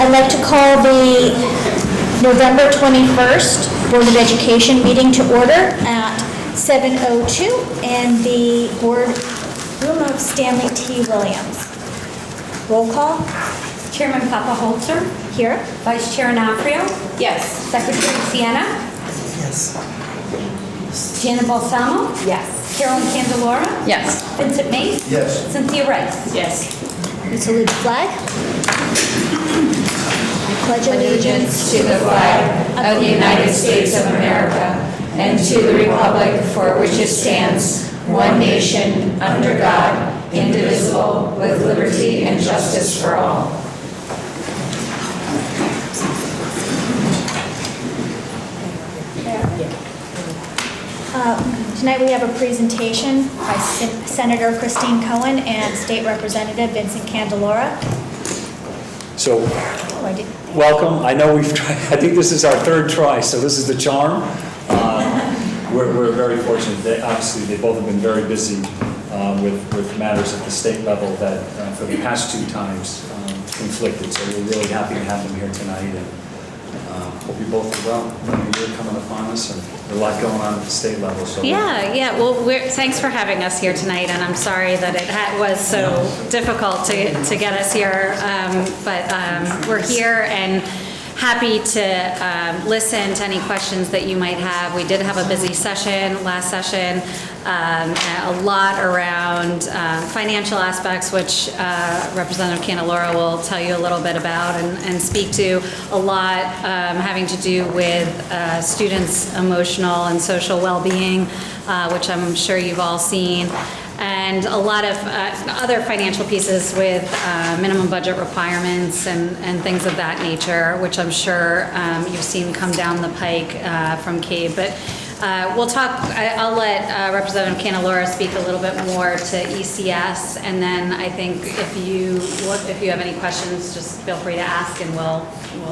I'd like to call the November 21st Board of Education meeting to order at 7:02 in the board room of Stanley T. Williams. Roll call. Chairman Papa-Holzer. Here. Vice Chair Anafrio. Yes. Secretary Sienna. Yes. Jana Balsamo. Yes. Carolyn Candelora. Yes. Vincent Mace. Yes. Cynthia Rice. Yes. We salute the flag. I pledge allegiance To the flag of the United States of America and to the republic for which it stands, one nation, under God, indivisible, with liberty and justice for all. Tonight we have a presentation by Senator Christine Cohen and State Representative Vincent Candelora. So, Oh, I did. welcome. I know we've tried, I think this is our third try, so this is the charm. We're very fortunate. Obviously, they both have been very busy with matters at the state level that for the past two times conflicted. So we're really happy to have them here tonight, and hope you both are well. You're coming upon us, and there's a lot going on at the state level. So Yeah. Well, thanks for having us here tonight, and I'm sorry that it was so difficult to get us here, but we're here and happy to listen to any questions that you might have. We did have a busy session last session, a lot around financial aspects, which Representative Candelora will tell you a little bit about and speak to, a lot having to do with students' emotional and social well-being, which I'm sure you've all seen, and a lot of other financial pieces with minimum budget requirements and things of that nature, which I'm sure you've seen come down the pike from CABE. But we'll talk, I'll let Representative Candelora speak a little bit more to ECS, and then I think if you have any questions, just feel free to ask and we'll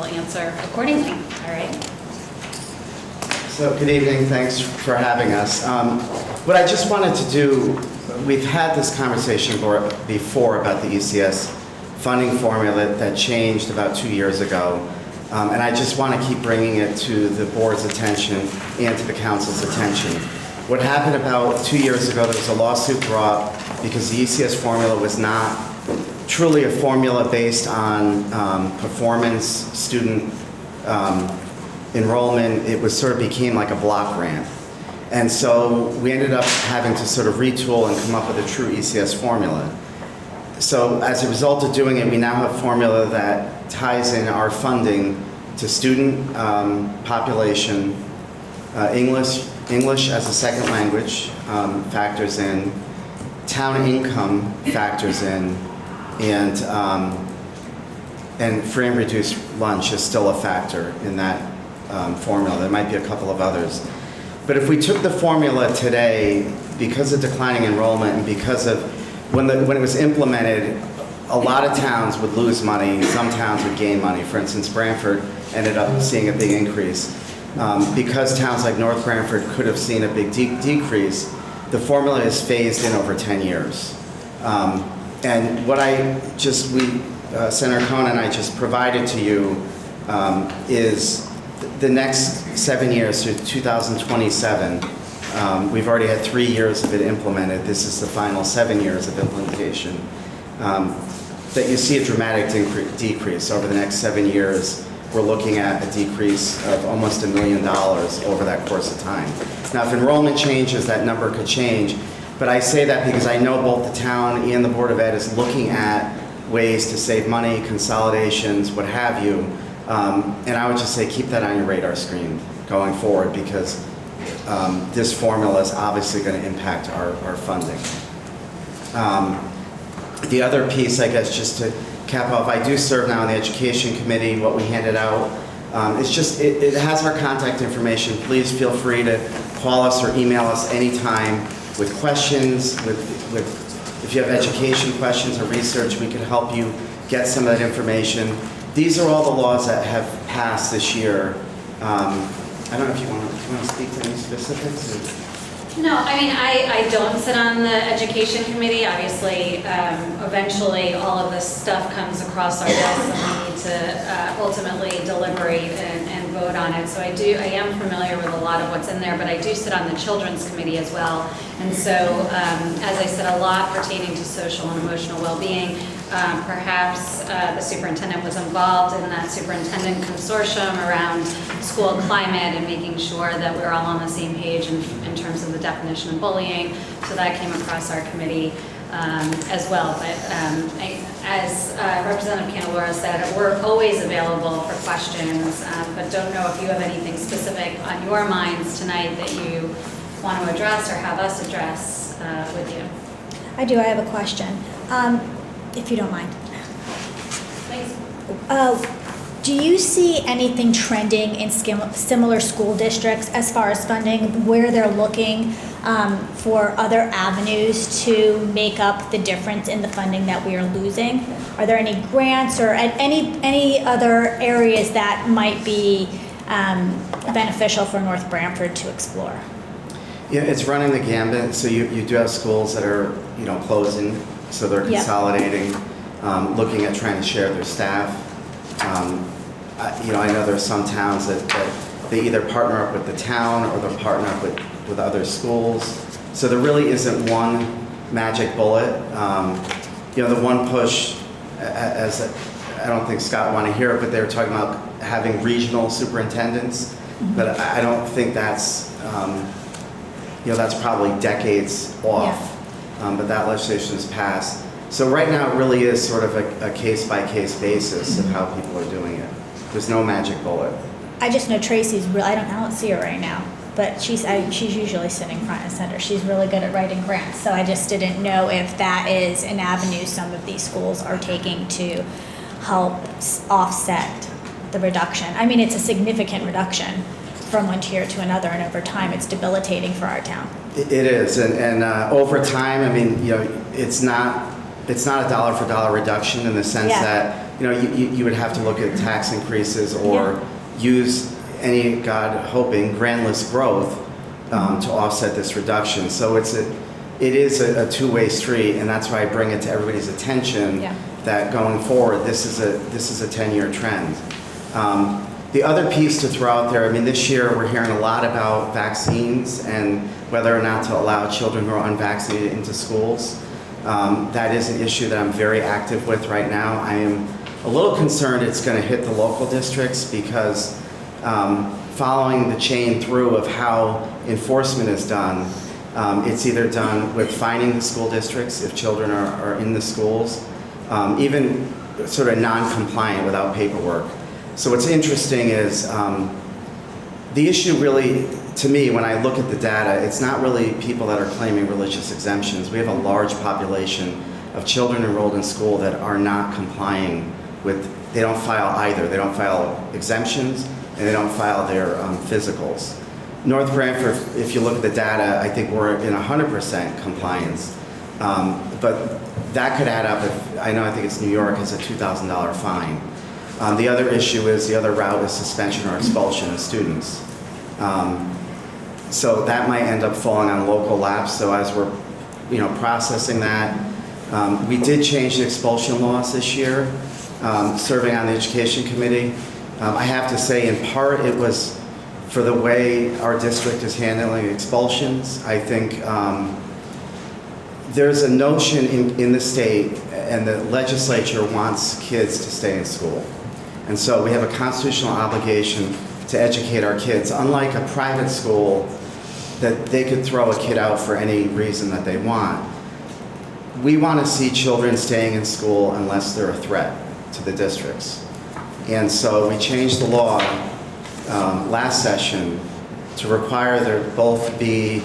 answer accordingly. All right. So good evening, thanks for having us. What I just wanted to do, we've had this conversation before about the ECS funding formula that changed about 2 years ago. And I just want to keep bringing it to the board's attention and to the council's attention. What happened about 2 years ago, there was a lawsuit brought because the ECS formula was not truly a formula based on performance, student enrollment. It was sort of became like a block grant. And so we ended up having to sort of retool and come up with a true ECS formula. So as a result of doing it, we now have a formula that ties in our funding to student population, English as a second language factors in, town income factors in, and free and reduced lunch is still a factor in that formula. There might be a couple of others. But if we took the formula today, because of declining enrollment and because of when it was implemented, a lot of towns would lose money, some towns would gain money. For instance, Branford ended up seeing a big increase. Because towns like North Branford could have seen a big decrease, the formula is phased in over 10 years. And what Senator Cohen and I just provided to you is the next 7 years through 2027. We've already had 3 years of it implemented. This is the final 7 years of implementation. That you see a dramatic decrease over the next 7 years. We're looking at a decrease of almost $1 million over that course of time. Now, if enrollment changes, that number could change. But I say that because I know both the town and the Board of Ed is looking at ways to save money, consolidations, what have you. And I would just say keep that on your radar screen going forward, because this formula is obviously going to impact our funding. The other piece, I guess, just to cap off, I do serve now on the Education Committee. What we handed out, it has our contact information. Please feel free to call us or email us anytime with questions, if you have education questions or research, we can help you get some of that information. These are all the laws that have passed this year. I don't know if you want to speak to any specifics. No, I mean, I don't sit on the education committee. Obviously, eventually, all of this stuff comes across our desks and we need to ultimately deliberate and vote on it. So I am familiar with a lot of what's in there, but I do sit on the children's committee as well. And so, as I said, a lot pertaining to social and emotional well-being. Perhaps the superintendent was involved in that superintendent consortium around school climate and making sure that we're all on the same page in terms of the definition of bullying. So that came across our committee as well. But as Representative Candelora said, we're always available for questions, but don't know if you have anything specific on your minds tonight that you want to address or have us address with you. I do, I have a question, if you don't mind. Please. Do you see anything trending in similar school districts as far as funding, where they're looking for other avenues to make up the difference in the funding that we are losing? Are there any grants or any other areas that might be beneficial for North Branford to explore? Yeah, it's running the gambit. So you do have schools that are, closing, so they're consolidating, looking at trying to share their staff. I know there are some towns that they either partner up with the town or they'll partner up with other schools. So there really isn't one magic bullet. The one push, as I don't think Scott wanted to hear it, but they were talking about having regional superintendents. Mm-hmm. But I don't think that's, that's probably decades off. Yeah. But that legislation is passed. So right now it really is sort of a case-by-case basis of how people are doing it. There's no magic bullet. I just know Tracy's I don't see her right now, but she's usually sitting front and center. She's really good at writing grants, so I just didn't know if that is an avenue some of these schools are taking to help offset the reduction. I mean, it's a significant reduction from one tier to another, and over time it's debilitating for our town. It is, and over time, I mean, it's not a dollar for dollar reduction in the sense that you would have to look at tax increases or use any, God hoping, grandless growth to offset this reduction. So it is a two-way street, and that's why I bring it to everybody's attention that going forward, this is a 10-year trend. The other piece to throw out there, I mean, this year we're hearing a lot about vaccines and whether or not to allow children who are unvaccinated into schools. That is an issue that I'm very active with right now. I am a little concerned it's going to hit the local districts because following the chain through of how enforcement is done, it's either done with fining the school districts if children are in the schools, even sort of non-compliant without paperwork. So what's interesting is the issue really, to me, when I look at the data, it's not really people that are claiming religious exemptions. We have a large population of children enrolled in school that are not complying with, they don't file either. They don't file exemptions and they don't file their physicals. North Branford, if you look at the data, I think we're in 100% compliance. But that could add up if, I think it's New York, has a $2,000 fine. The other issue is, the other route is suspension or expulsion of students. So that might end up falling on local laps. So as we're, processing that, we did change the expulsion laws this year, serving on the education committee. I have to say, in part, it was for the way our district is handling expulsions. I think there's a notion in the state, and the legislature wants kids to stay in school. And so we have a constitutional obligation to educate our kids, unlike a private school that they could throw a kid out for any reason that they want. We want to see children staying in school unless they're a threat to the districts. And so we changed the law last session to require there both be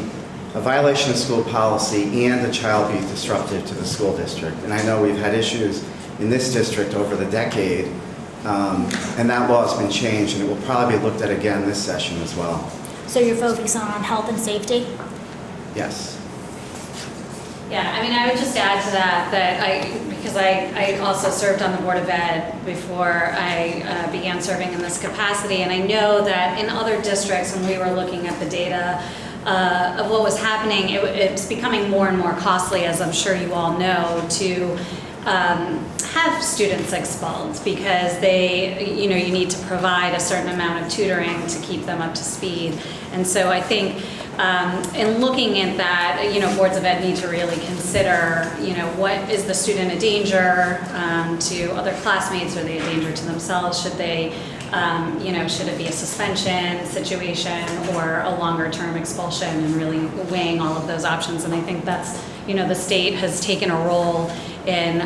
a violation of school policy and a child be disruptive to the school district. And I know we've had issues in this district over the decade, and that law has been changed, and it will probably be looked at again this session as well. So you're focusing on health and safety? Yes. Yeah, I mean, I would just add to that because I also served on the Board of Ed before I began serving in this capacity, and I know that in other districts, when we were looking at the data, of what was happening, it's becoming more and more costly, as I'm sure you all know, to have students expelled because you need to provide a certain amount of tutoring to keep them up to speed. And so I think in looking at that, boards of ed need to really consider, what is the student a danger to other classmates? Are they a danger to themselves? Should they, should it be a suspension situation or a longer term expulsion, and really weighing all of those options? And I think that's, the state has taken a role in,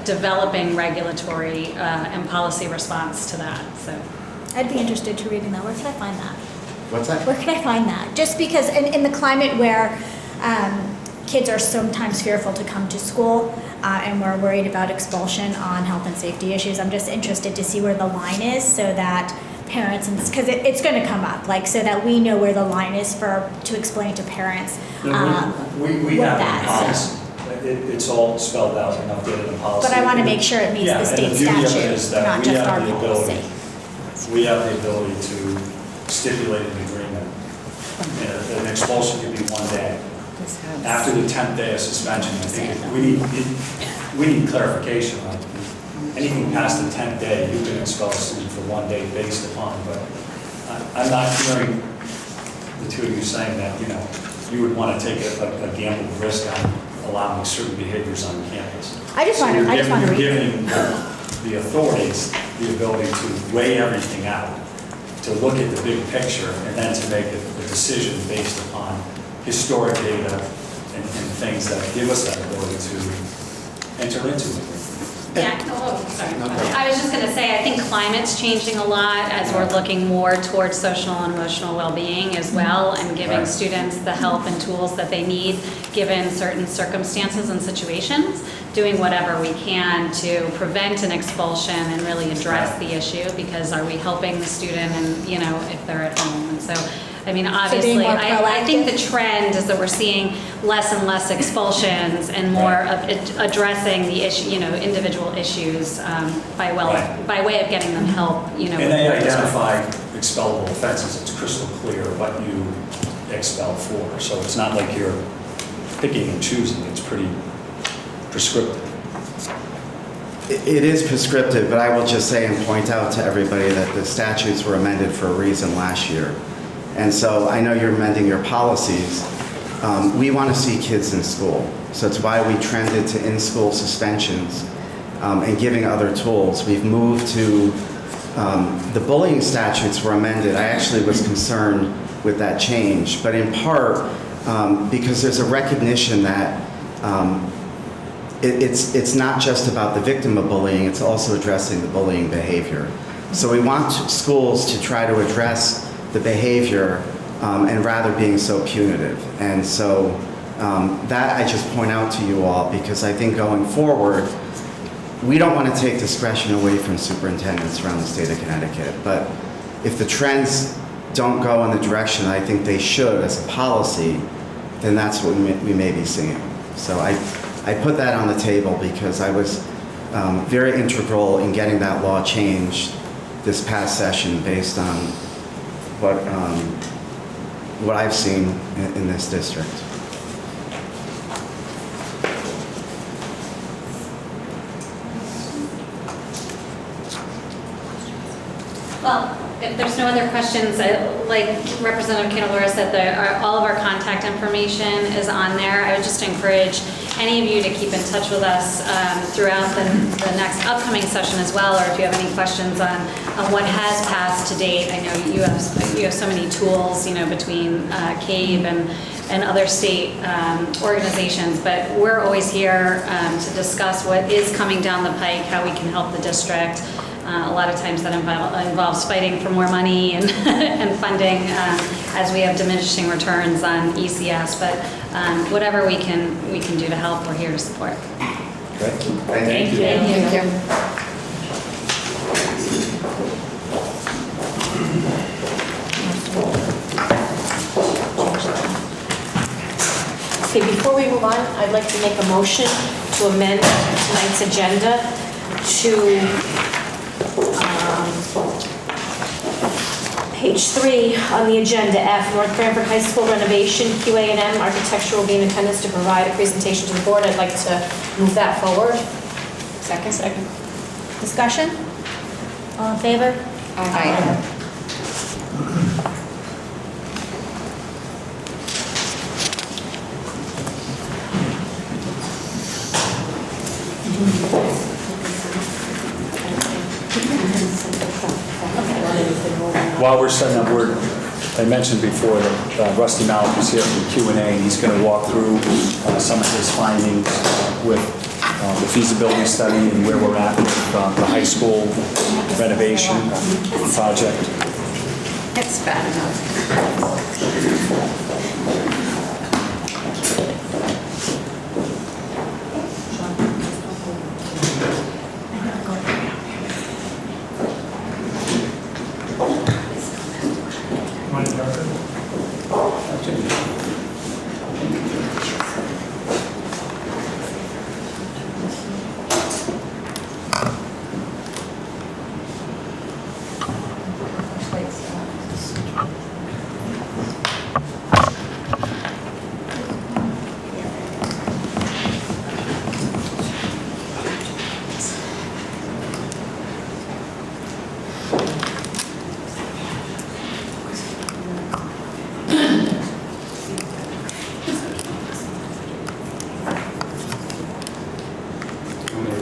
developing regulatory and policy response to that, so. I'd be interested to reading that. Where can I find that? What's that? Where can I find that? Just because in the climate where kids are sometimes fearful to come to school and we're worried about expulsion on health and safety issues, I'm just interested to see where the line is so that parents, because it's going to come up, so that we know where the line is to explain to parents We with have that. a policy. It's all spelled out and updated in policy. But I want to make sure it meets Yeah, the state and the beauty of it statute, is that not we just have our the ability- policy. We have the ability to stipulate an agreement. An expulsion could be 1 day. After the 10th day of suspension, I think we need clarification on it. Anything past the 10th day, you can expel a student for 1 day based upon, but I'm not hearing the two of you saying that, you would want to take a gamble risk on allowing certain behaviors on campus. I just want to You're read. giving the authorities the ability to weigh everything out, to look at the big picture, and then to make a decision based upon historic data and things that give us that ability to enter into it. Yeah, sorry. I was just going to say, I think climate's changing a lot as we're looking more towards social and emotional well-being as well, and giving Right. students the help and tools that they need given certain circumstances and situations, doing whatever we can to prevent an expulsion and really address the issue, because are we helping the student and, if they're at home? And so, obviously, more I think proactive. the trend is that we're seeing less and less expulsions and more of addressing the issue, individual issues by way of getting them help, And they identify expellable offenses. It's crystal clear what you expel for. So it's not like you're picking and choosing. It's pretty prescriptive. It is prescriptive, but I will just say and point out to everybody that the statutes were amended for a reason last year. And so I know you're amending your policies. We want to see kids in school. So it's why we trended to in-school suspensions and giving other tools. We've moved to, the bullying statutes were amended. I actually was concerned with that change, but in part because there's a recognition that it's not just about the victim of bullying, it's also addressing the bullying behavior. So we want schools to try to address the behavior and rather being so punitive. And so that I just point out to you all, because I think going forward, we don't want to take discretion away from superintendents around the state of Connecticut. But if the trends don't go in the direction I think they should as a policy, then that's what we may be seeing. So I put that on the table because I was very integral in getting that law changed this past session based on what I've seen in this district. Well, if there's no other questions, like Representative Candelora said, all of our contact information is on there. I would just encourage any of you to keep in touch with us throughout the next upcoming session as well, or if you have any questions on what has passed to date. I know you have so many tools, between CAVE and other state organizations, but we're always here to discuss what is coming down the pike, how we can help the district. A lot of times that involves fighting for more money and, and funding as we have diminishing returns on ECS. But whatever we can do to help, we're here to support. Great. Thank you. Thank you. Okay, before we move on, I'd like to make a motion to amend tonight's agenda to Page 3 on the agenda, F, North Branford High School renovation, QA&M, architecture will be in attendance to provide a presentation to the board. I'd like to move that forward. Second. Discussion? All in favor? Aye. While we're setting up, I mentioned before that Rusty Malik is here from Q&A, and he's going to walk through some of his findings with the feasibility study and where we're at with the high school renovation project. It's bad enough.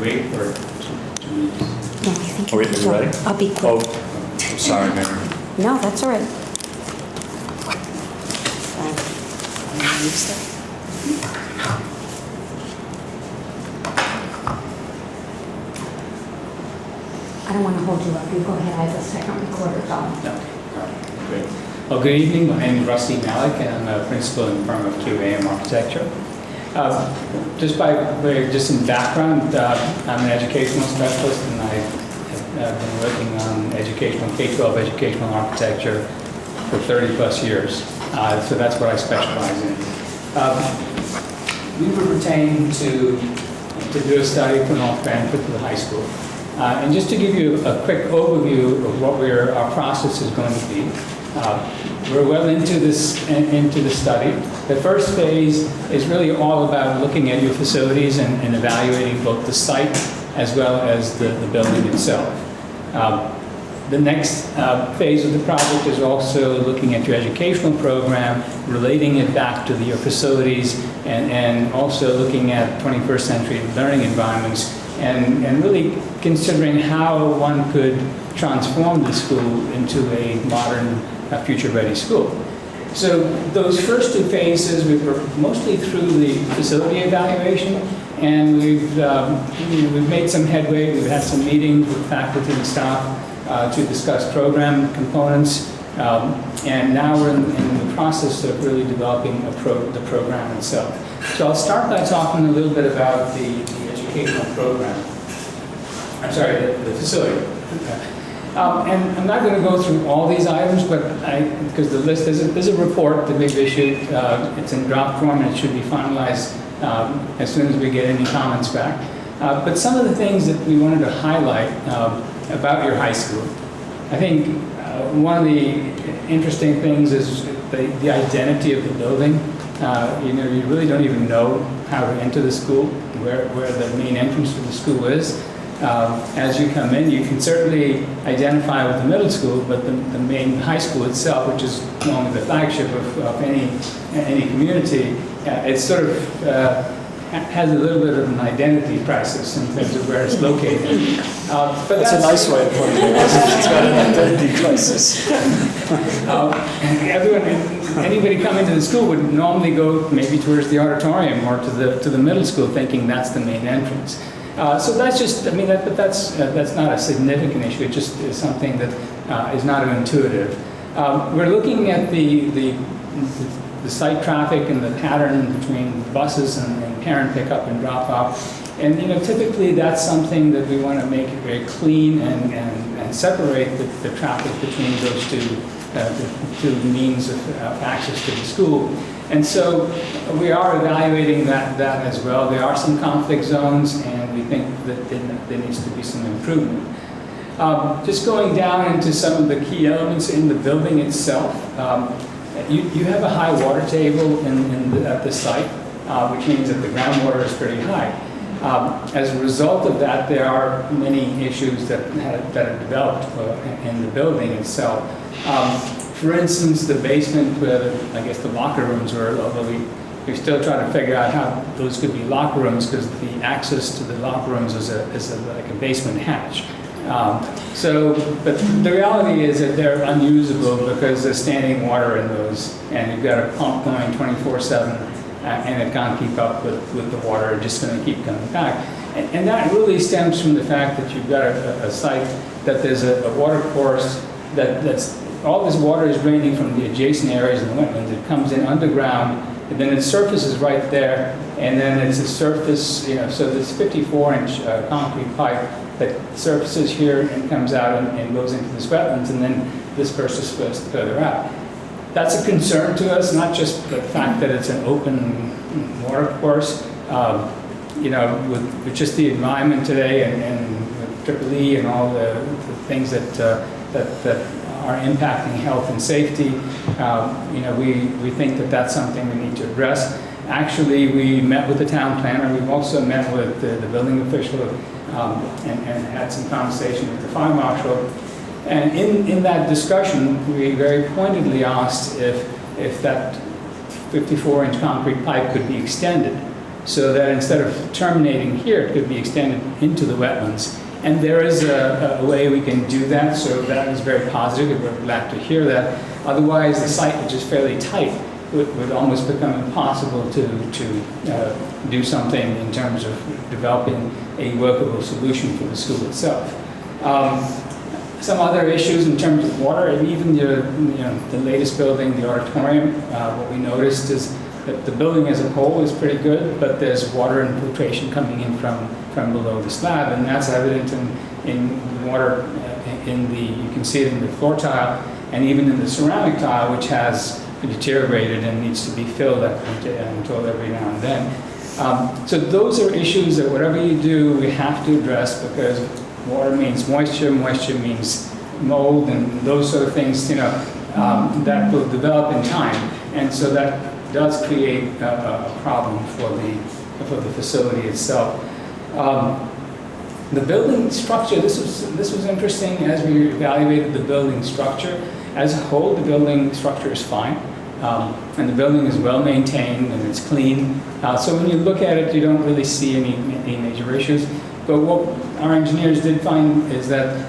Wait for Are we ready? I'll be quick. Oh, I'm sorry, Mayor. No, that's all right. I don't want to hold you up. You go ahead. I have a second recorder going. No. Great. Well, good evening. My name is Rusty Malik, and I'm a principal in the firm of QAM Architecture. Just in background, I'm an educational specialist, and I've been working on K-12 educational architecture for 30 plus years. So that's what I specialize in. We were retained to do a study for North Branford for the high school. And just to give you a quick overview of what our process is going to be, we're well into the study. The first phase is really all about looking at your facilities and evaluating both the site as well as the building itself. The next phase of the project is also looking at your educational program, relating it back to your facilities, and also looking at 21st century learning environments, and really considering how one could transform the school into a modern, future-ready school. So those first two phases, we were mostly through the facility evaluation, and we've made some headway. We've had some meetings with faculty and staff to discuss program components, and now we're in the process of really developing the program itself. So I'll start by talking a little bit about the educational program. I'm sorry, the facility. And I'm not going to go through all these items, but because the list, there's a report that we've issued. It's in draft form, and it should be finalized as soon as we get any comments back. But some of the things that we wanted to highlight about your high school, I think one of the interesting things is the identity of the building. You really don't even know how to enter the school, where the main entrance to the school is. As you come in, you can certainly identify with the middle school, but the main high school itself, which is normally the flagship of any community, it sort of has a little bit of an identity crisis in terms of where it's located. But That's a nice way of putting it. It's got an identity crisis. Anybody coming to the school would normally go maybe towards the auditorium or to the middle school, thinking that's the main entrance. So that's just, that's not a significant issue. It just is something that is not intuitive. We're looking at the site traffic and the pattern between buses and parent pickup and drop off. And typically that's something that we want to make it very clean and separate the traffic between those two means of access to the school. And so we are evaluating that as well. There are some conflict zones, and we think that there needs to be some improvement. Just going down into some of the key elements in the building itself, you have a high water table at the site, which means that the groundwater is pretty high. As a result of that, there are many issues that have developed in the building itself. For instance, the basement where I guess the locker rooms were, although we're still trying to figure out how those could be locker rooms because the access to the locker rooms is like a basement hatch. But the reality is that they're unusable because there's standing water in those, and you've got a pump going 24/7, and it can't keep up with the water. It's just going to keep coming back. And that really stems from the fact that you've got a site that there's a water course that's all this water is draining from the adjacent areas in the wetlands. It comes in underground, and then it surfaces right there, and then it's a surface, so this 54-inch concrete pipe that surfaces here and comes out and goes into this wetlands, and then this disperses further out. That's a concern to us, not just the fact that it's an open water course, with just the environment today and with Triple-E and all the things that are impacting health and safety. We think that that's something we need to address. Actually, we met with the town planner. We've also met with the building official and had some conversation with the fire marshal. And in that discussion, we very pointedly asked if that 54-inch concrete pipe could be extended so that instead of terminating here, it could be extended into the wetlands. And there is a way we can do that, so that is very positive. We're glad to hear that. Otherwise, the site, which is fairly tight, would almost become impossible to do something in terms of developing a workable solution for the school itself. Some other issues in terms of water, and even the latest building, the auditorium, what we noticed is that the building as a whole is pretty good, but there's water infiltration coming in from below the slab, and that's evident in water you can see it in the floor tile, and even in the ceramic tile, which has deteriorated and needs to be filled until every now and then. So those are issues that whatever you do, we have to address because water means moisture, moisture means mold, and those sort of things, that will develop in time. And so that does create a problem for the facility itself. The building structure, this was interesting as we evaluated the building structure. As a whole, the building structure is fine. And the building is well maintained and it's clean. So when you look at it, you don't really see any major issues. But what our engineers did find is that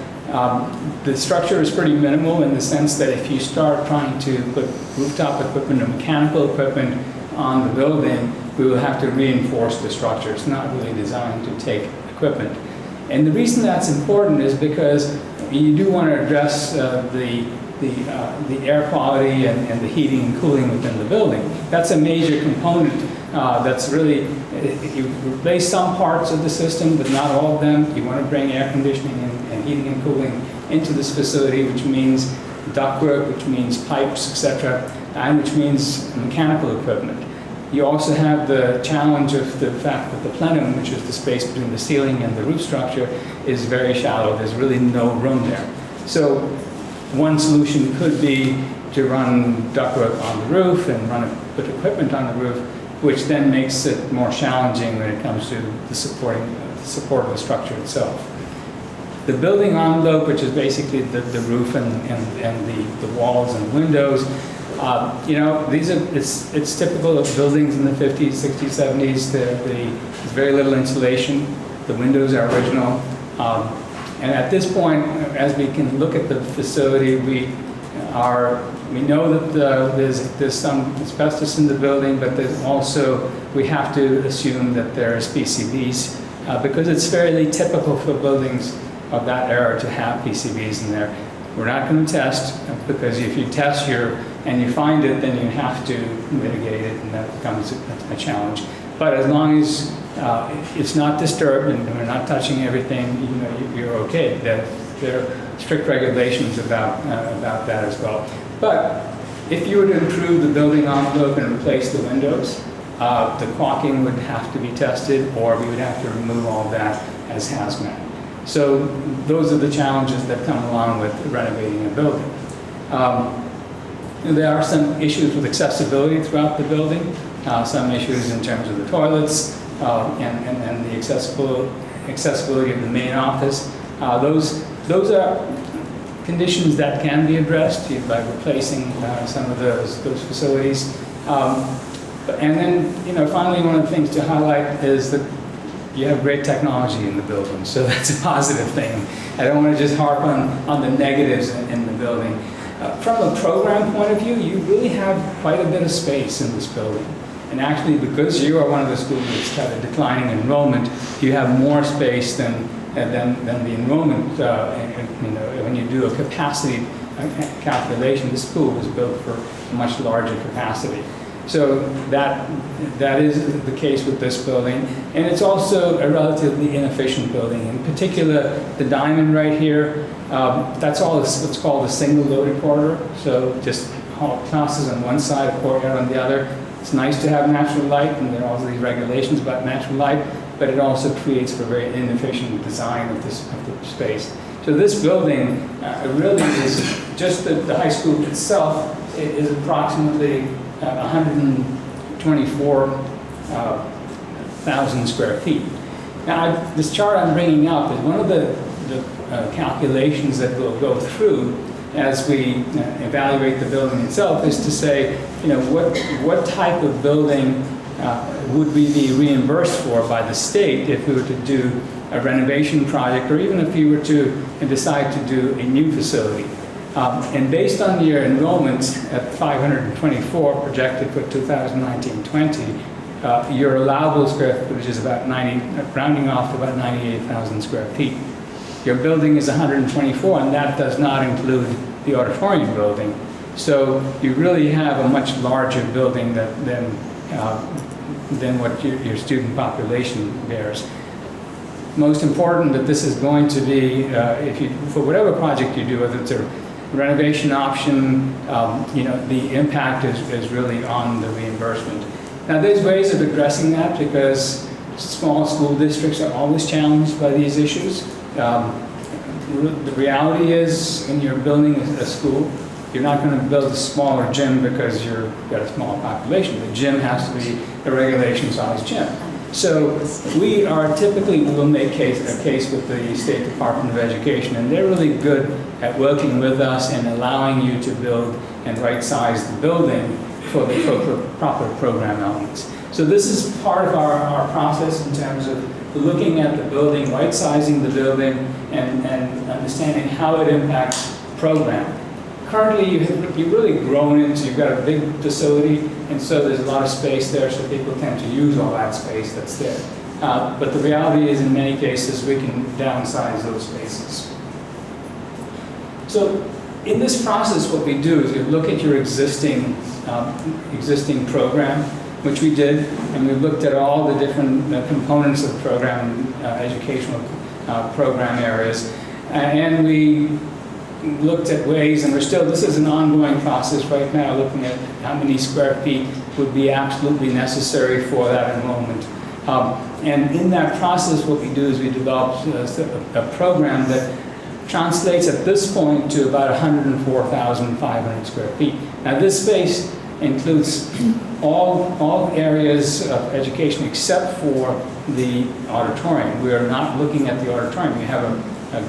the structure is pretty minimal in the sense that if you start trying to put rooftop equipment or mechanical equipment on the building, we will have to reinforce the structure. It's not really designed to take equipment. And the reason that's important is because you do want to address the air quality and the heating and cooling within the building. That's a major component. That's really, you replace some parts of the system, but not all of them. You want to bring air conditioning and heating and cooling into this facility, which means ductwork, which means pipes, etc., and which means mechanical equipment. You also have the challenge of the fact that the plenum, which is the space between the ceiling and the roof structure, is very shallow. There's really no room there. So one solution could be to run ductwork on the roof and put equipment on the roof, which then makes it more challenging when it comes to the support of the structure itself. The building envelope, which is basically the roof and the walls and windows, it's typical of buildings in the 50s, 60s, 70s. There's very little insulation. The windows are original. And at this point, as we can look at the facility, we know that there's some asbestos in the building, but there's also, we have to assume that there's PCBs because it's fairly typical for buildings of that era to have PCBs in there. We're not going to test because if you test and you find it, then you have to mitigate it, and that becomes a challenge. But as long as it's not disturbed and we're not touching everything, you're okay. There are strict regulations about that as well. But if you were to improve the building envelope and replace the windows, the caulking would have to be tested, or we would have to remove all that as hazmat. So those are the challenges that come along with renovating a building. There are some issues with accessibility throughout the building, some issues in terms of the toilets and the accessibility of the main office. Those are conditions that can be addressed by replacing some of those facilities. And then, finally, one of the things to highlight is that you have great technology in the building, so that's a positive thing. I don't want to just harp on the negatives in the building. From a program point of view, you really have quite a bit of space in this building. And actually, because you are one of the schools that's had a declining enrollment, you have more space than the enrollment. When you do a capacity calculation, the school was built for a much larger capacity. So that is the case with this building. And it's also a relatively inefficient building. In particular, the diamond right here, that's all what's called a single loaded corridor. So just classes on one side, a courtyard on the other. It's nice to have natural light, and there are all these regulations about natural light, but it also creates for a very inefficient design of the space. So this building really is just the high school itself is approximately 124,000 square feet. Now, this chart I'm bringing up is one of the calculations that we'll go through as we evaluate the building itself, is to say, what type of building would we be reimbursed for by the state if we were to do a renovation project, or even if you were to decide to do a new facility. And based on your enrollments at 524 projected for 2019-20, your allowable square footage is about rounding off to about 98,000 square feet. Your building is 124, and that does not include the auditorium building. So you really have a much larger building than what your student population bears. Most important that this is going to be, for whatever project you do, whether it's a renovation option, the impact is really on the reimbursement. Now, there's ways of addressing that, because small school districts are always challenged by these issues. The reality is, when you're building a school, you're not going to build a smaller gym because you've got a small population. The gym has to be a regulation-sized gym. So we will make a case with the State Department of Education, and they're really good at working with us and allowing you to build and right-size the building for the proper program elements. So this is part of our process in terms of looking at the building, right-sizing the building, and understanding how it impacts program. Currently, you've really grown into, you've got a big facility, and so there's a lot of space there, so people tend to use all that space that's there. But the reality is, in many cases, we can downsize those spaces. So in this process, what we do is we look at your existing program, which we did, and we looked at all the different components of the program, educational program areas, and we looked at ways, and this is an ongoing process right now, looking at how many square feet would be absolutely necessary for that enrollment. And in that process, what we do is we develop a program that translates at this point to about 104,500 square feet. Now, this space includes all areas of education except for the auditorium. We are not looking at the auditorium. We have a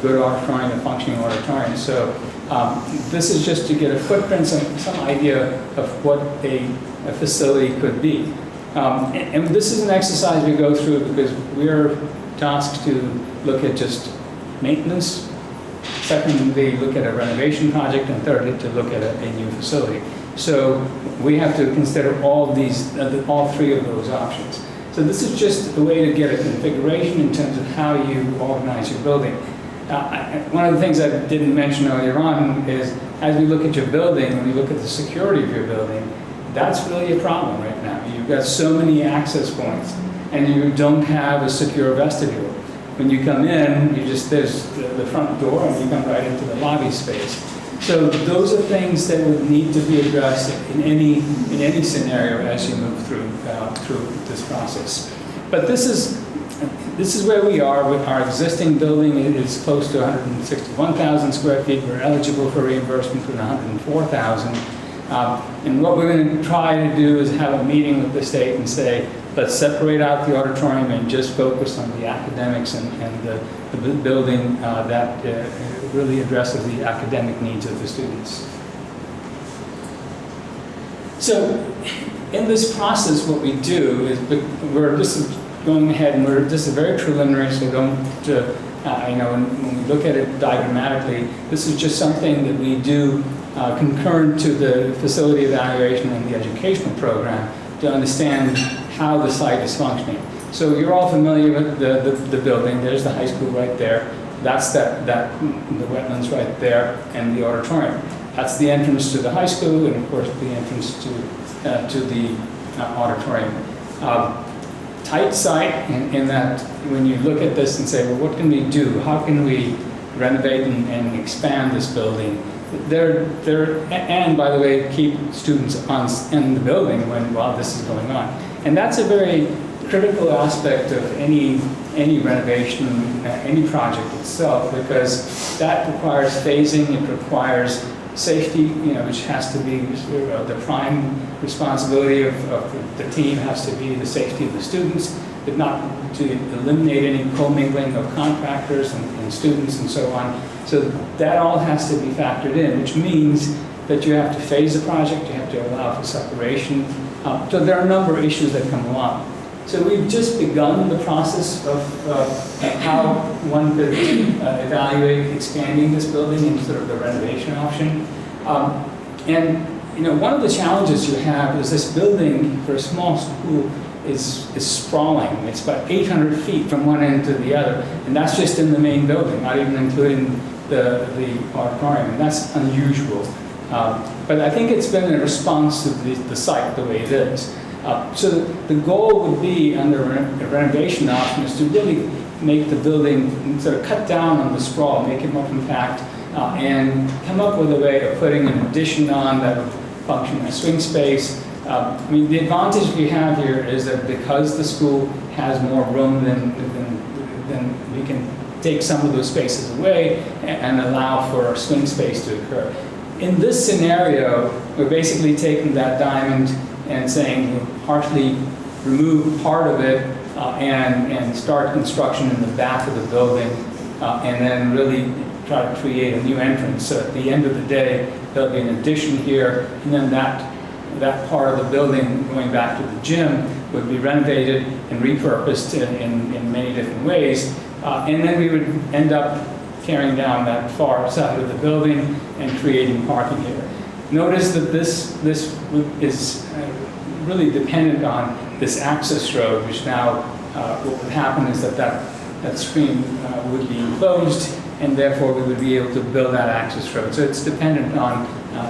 good auditorium, a functioning auditorium. So this is just to get a footprint, some idea of what a facility could be. And this is an exercise we go through because we're tasked to look at just maintenance. Secondly, look at a renovation project, and thirdly, to look at a new facility. So we have to consider all three of those options. So this is just a way to get a configuration in terms of how you organize your building. One of the things I didn't mention earlier on is, as we look at your building, when we look at the security of your building, that's really a problem right now. You've got so many access points, and you don't have a secure vestibule. When you come in, there's the front door, and you come right into the lobby space. So those are things that would need to be addressed in any scenario as you move through this process. But this is this is where we are. With our existing building, it is close to 161,000 square feet. We're eligible for reimbursement for 104,000. And what we're going to try to do is have a meeting with the state and say, let's separate out the auditorium and just focus on the academics and the building that really addresses the academic needs of the students. So in this process, what we do is we're just going ahead, and this is very preliminary, so don't, when we look at it diagrammatically, this is just something that we do concurrent to the facility evaluation and the educational program to understand how the site is functioning. So you're all familiar with the building. There's the high school right there. That's the wetlands right there, and the auditorium. That's the entrance to the high school, and of course the entrance to the auditorium. Tight site in that when you look at this and say, well, what can we do? How can we renovate and expand this building? And by the way, keep students in the building while this is going on. And that's a very critical aspect of any renovation, any project itself, because that requires phasing, it requires safety, which has to be the prime responsibility of the team, has to be the safety of the students, but not to eliminate any commingling of contractors and students and so on. So that all has to be factored in, which means that you have to phase the project, you have to allow for separation. So there are a number of issues that come along. So we've just begun the process of how one could evaluate expanding this building into sort of the renovation option. And one of the challenges you have is this building for a small school is sprawling. It's about 800 feet from one end to the other, and that's just in the main building, not even including the auditorium, and that's unusual. But I think it's been a response to the site the way it is. So the goal would be, under a renovation option, is to really make the building, sort of cut down on the sprawl, make it more compact, and come up with a way of putting an addition on that would function as swing space. The advantage we have here is that because the school has more room than we can take some of those spaces away and allow for swing space to occur. In this scenario, we're basically taking that diamond and saying we'll partially remove part of it and start construction in the back of the building and then really try to create a new entrance. So at the end of the day, there'll be an addition here, and then that part of the building going back to the gym would be renovated and repurposed in many different ways. And then we would end up tearing down that far side of the building and creating parking here. Notice that this is really dependent on this access road, which now what would happen is that stream would be enclosed, and therefore we would be able to build that access road. So it's dependent on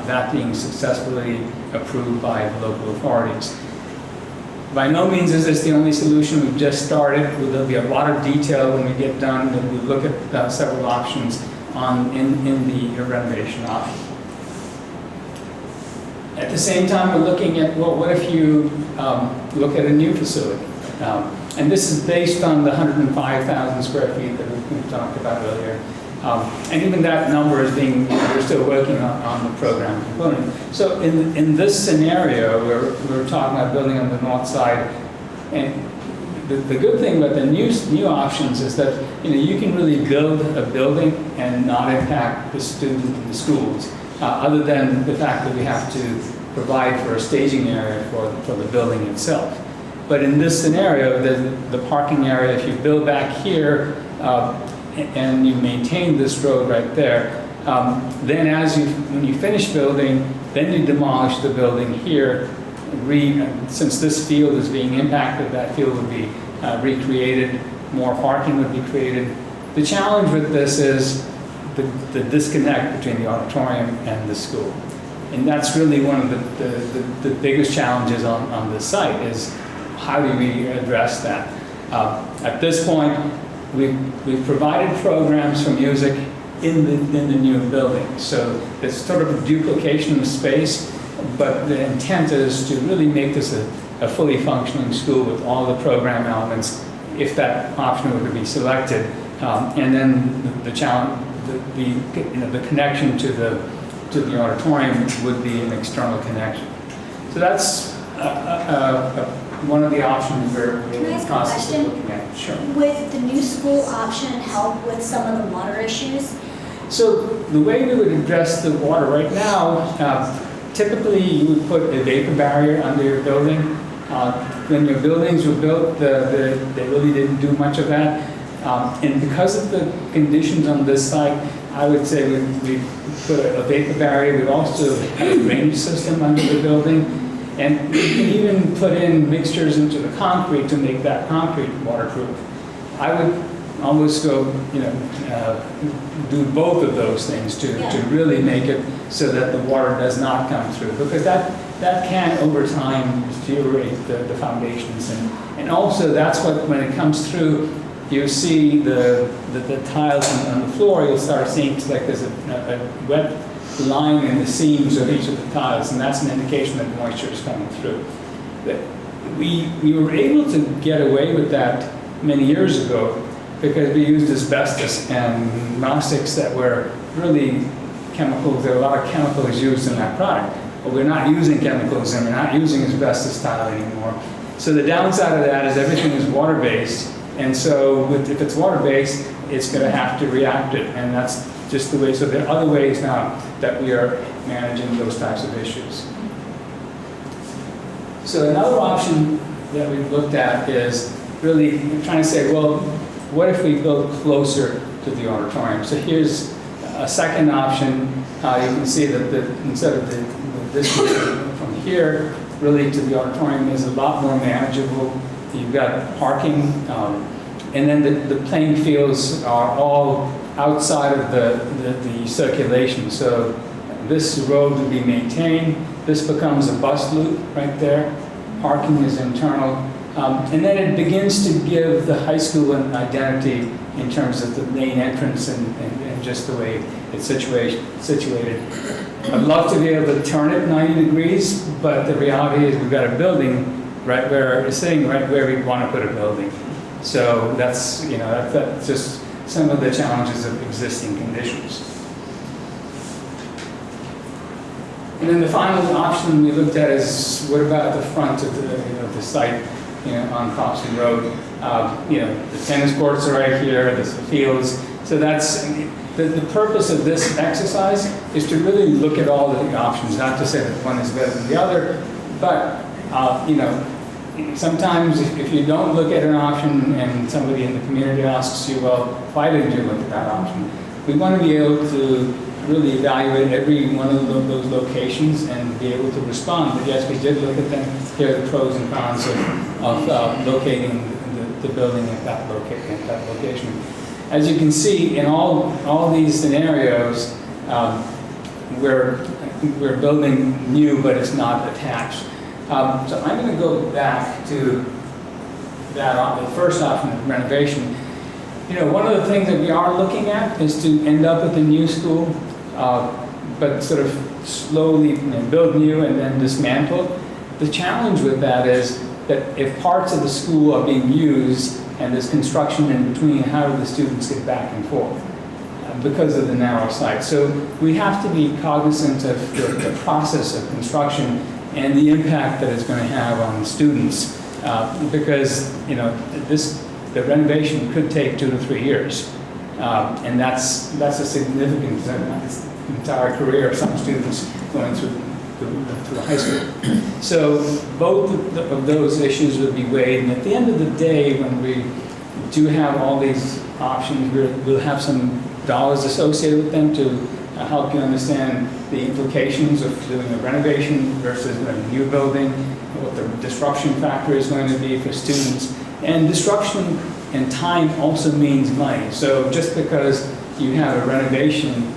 that being successfully approved by the local authorities. By no means is this the only solution. We've just started. There'll be a lot of detail when we get done, and we look at several options in the renovation option. At the same time, we're looking at, well, what if you look at a new facility? And this is based on the 105,000 square feet that we talked about earlier. And even that number is we're still working on the program component. So in this scenario, we're talking about building on the north side. And the good thing about the new options is that you can really build a building and not impact the student and the schools, other than the fact that we have to provide for a staging area for the building itself. But in this scenario, the parking area, if you build back here, and you maintain this road right there, then when you finish building, then you demolish the building here. Since this field is being impacted, that field would be recreated, more parking would be created. The challenge with this is the disconnect between the auditorium and the school. And that's really one of the biggest challenges on this site, is how do we address that? At this point, we've provided programs for music in the new building. So it's sort of a duplication of space, but the intent is to really make this a fully functioning school with all the program elements if that option were to be selected. And then the challenge, the connection to the auditorium would be an external connection. So that's one of the options we're Can I in the ask a process of question? looking at. Sure. Would the new school option help with some of the water issues? So the way we would address the water right now, typically you would put a vapor barrier under your building. When your buildings were built, they really didn't do much of that. And because of the conditions on this site, I would say we put a vapor barrier. We also have a drainage system under the building. And we can even put in mixtures into the concrete to make that concrete waterproof. I would almost go, do both of those things to really make it so that the water does not come through. Because that can, over time, deteriorate the foundations. And also, that's what, when it comes through, you see the tiles on the floor, you'll start seeing it's like there's a wet line in the seams of each of the tiles, and that's an indication that moisture is coming through. We were able to get away with that many years ago because we used asbestos and gnostics that were really chemicals. There were a lot of chemicals used in that product, but we're not using chemicals and we're not using asbestos tile anymore. So the downside of that is everything is water-based, and so if it's water-based, it's going to have to react it, and that's just the way. So there are other ways now that we are managing those types of issues. So another option that we've looked at is really trying to say, well, what if we build closer to the auditorium? So here's a second option. You can see that instead of the distance from here really to the auditorium is a lot more manageable. You've got parking, and then the playing fields are all outside of the circulation. So this road will be maintained. This becomes a bus loop right there. Parking is internal. And then it begins to give the high school an identity in terms of the main entrance and just the way it's situated. I'd love to be able to turn it 90 degrees, but the reality is we've got a building right where it's sitting right where we want to put a building. So that's, that's just some of the challenges of existing conditions. And then the final option we looked at is what about the front of the site, on Thompson Road. The tennis courts are right here, there's the fields. So that's, the purpose of this exercise is to really look at all the options, not to say that one is better than the other, but, sometimes if you don't look at an option and somebody in the community asks you, well, why didn't you look at that option? We want to be able to really evaluate every one of those locations and be able to respond. But yes, we did look at them. Here are the pros and cons of locating the building at that location. As you can see, in all these scenarios, we're building new, but it's not attached. So I'm going to go back to the first option of renovation. One of the things that we are looking at is to end up with a new school, but sort of slowly build new and then dismantle. The challenge with that is that if parts of the school are being used and there's construction in between, how do the students get back and forth because of the narrow site? So we have to be cognizant of the process of construction and the impact that it's going to have on students, because the renovation could take 2 to 3 years, and that's a significant entire career of some students going through the high school. So both of those issues would be weighed, and at the end of the day, when we do have all these options, we'll have some dollars associated with them to help you understand the implications of doing a renovation versus a new building, what the disruption factor is going to be for students. And disruption and time also means money. So just because you have a renovation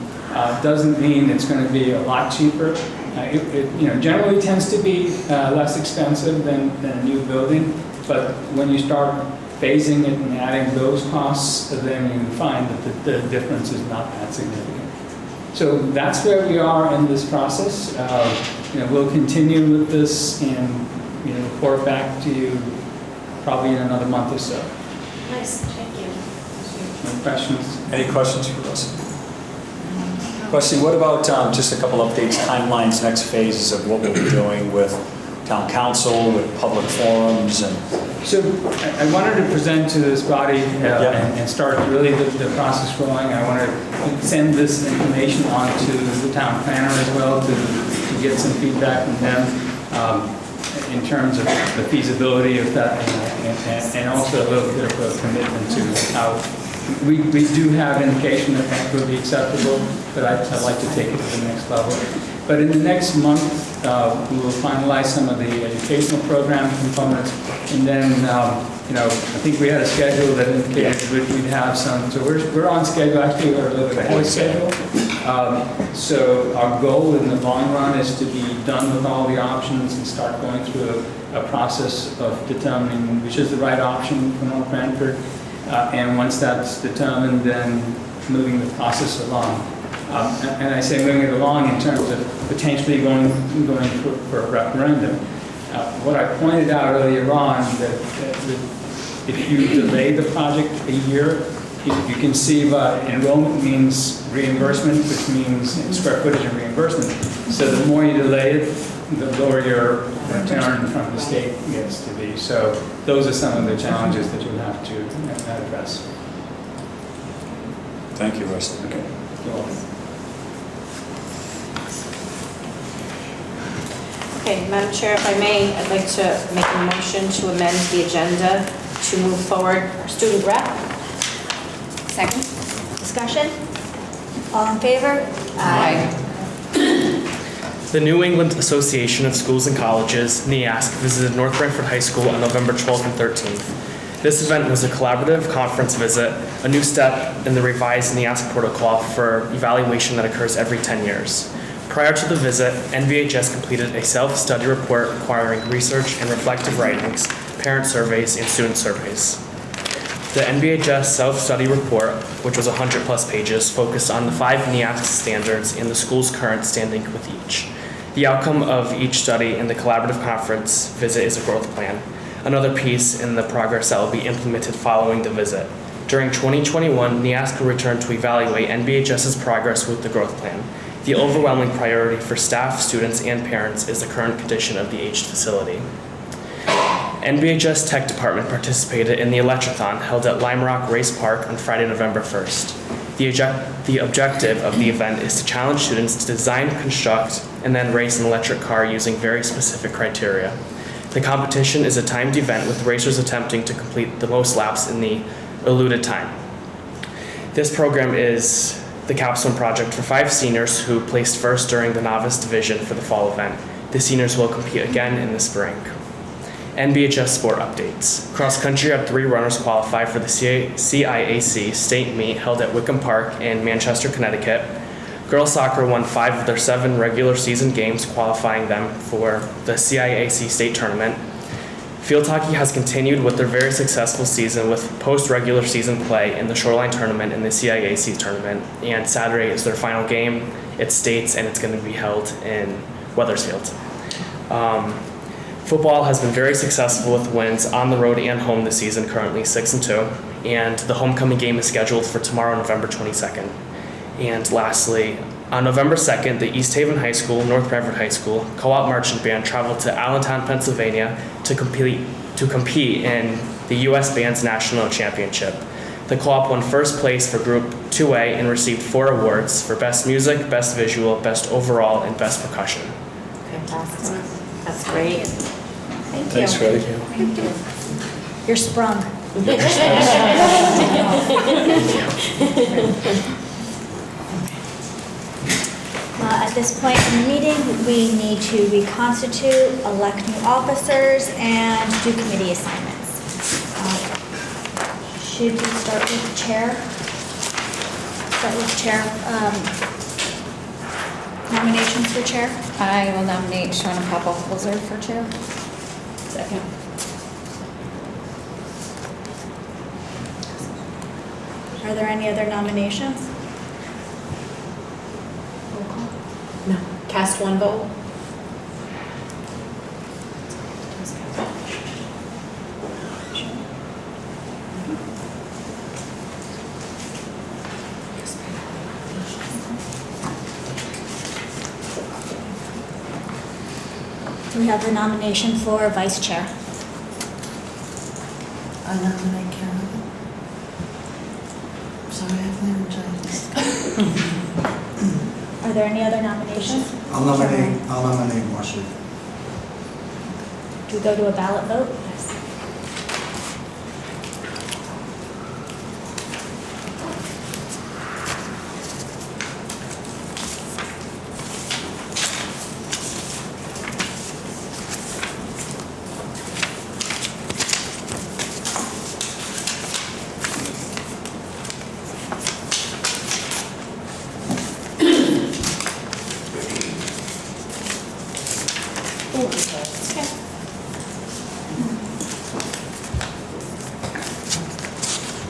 doesn't mean it's going to be a lot cheaper. It generally tends to be less expensive than a new building, but when you start phasing it and adding those costs, then you find that the difference is not that significant. So that's where we are in this process. We'll continue with this and report back to you probably in another month or so. Nice, thank you. Any questions? Any questions for us? Rusty, what about just a couple updates, timelines, next phases of what we'll be doing with town council, with public forums, and So I wanted to present to this body Yeah. and start really the process rolling. I want to send this information on to the town planner as well to get some feedback from them in terms of the feasibility of that and also a little bit of a commitment to how we do have indication that that would be acceptable, but I'd like to take it to the next level. But in the next month, we will finalize some of the educational program components, and then, I think we had a schedule that indicated we'd have some, so we're on schedule, actually, we're a little bit ahead of schedule. So our goal in the long run is to be done with all the options and start going through a process of determining which is the right option for North Branford. And once that's determined, then moving the process along. And I say moving it along in terms of potentially going for a referendum. What I pointed out earlier on, that if you delay the project a year, you can see enrollment means reimbursement, which means square footage and reimbursement. So the more you delay it, the lower your return from the state gets to be. So those are some of the challenges that you'll have to address. thank you, Rusty. Okay. You're welcome. Okay, Madam Chair, if I may, I'd like to make a motion to amend the agenda to move forward our student rep. Second? Discussion? All in favor? Aye. The New England Association of Schools and Colleges, NEASC, visited North Branford High School on November 12th and 13th. This event was a collaborative conference visit, a new step in the revised NEASC protocol for evaluation that occurs every 10 years. Prior to the visit, NVHS completed a self-study report requiring research and reflective writings, parent surveys, and student surveys. The NVHS self-study report, which was 100+ pages, focused on the 5 NEASC standards and the school's current standing with each. The outcome of each study in the collaborative conference visit is a growth plan, another piece in the progress that will be implemented following the visit. During 2021, NEASC will return to evaluate NVHS's progress with the growth plan. The overwhelming priority for staff, students, and parents is the current condition of the aged facility. NVHS Tech Department participated in the Electrathon held at Lime Rock Race Park on Friday, November 1st. The objective of the event is to challenge students to design, construct, and then race an electric car using very specific criteria. The competition is a timed event with racers attempting to complete the most laps in the allotted time. This program is the capstone project for 5 seniors who placed first during the novice division for the fall event. The seniors will compete again in the spring. NBHS sport updates. Cross country had 3 runners qualify for the CIAC state meet held at Wickham Park in Manchester, Connecticut. Girls soccer won 5 of their 7 regular season games, qualifying them for the CIAC state tournament. Field hockey has continued with their very successful season with post-regular season play in the Shoreline tournament and the CIAC tournament. And Saturday is their final game. It's states and it's going to be held in Weathersfield. Football has been very successful with wins on the road and home this season, currently 6-2. And the homecoming game is scheduled for tomorrow, November 22nd. And lastly, on November 2nd, the East Haven High School, North Branford High School, co-op marching band traveled to Allentown, Pennsylvania to compete in the U.S. Band's National Championship. The co-op won first place for Group 2A and received 4 awards for Best Music, Best Visual, Best Overall, and Best Percussion. Fantastic. That's great. Thank you. Thanks, Freddie. Thank you. You're sprung. At this point in the meeting, we need to reconstitute, elect new officers, and do committee assignments. Should we start with the chair? Start with chair. Nominations for chair? I will nominate Shawna Popple-Holzer for chair. Second. Are there any other nominations? Roll call. No. Cast one vote. Do we have a nomination for vice chair? I nominate Carol. Sorry, I have laryngitis. Are there any other nominations? I'll nominate Marcy. Do we go to a ballot vote?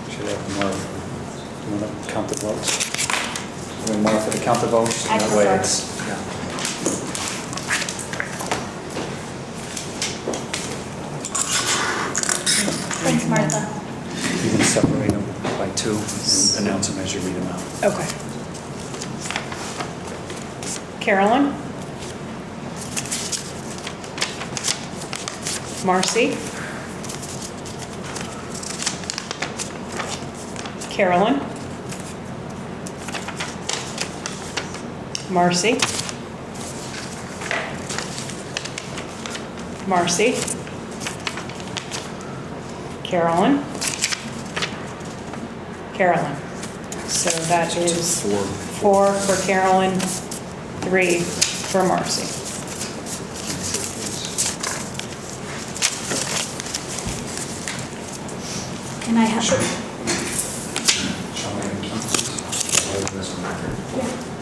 Should have Martha, you want to count the votes? You want Martha to count the votes? I That way prefer. it's, yeah. Thanks, Martha. You can separate them by two, and announce them as you read them out. Okay. Carolyn? Marcy? Carolyn? Marcy? Marcy? Carolyn? Carolyn. So that is 4 for Carolyn, 3 for Marcy. Can I have? Shall I count these?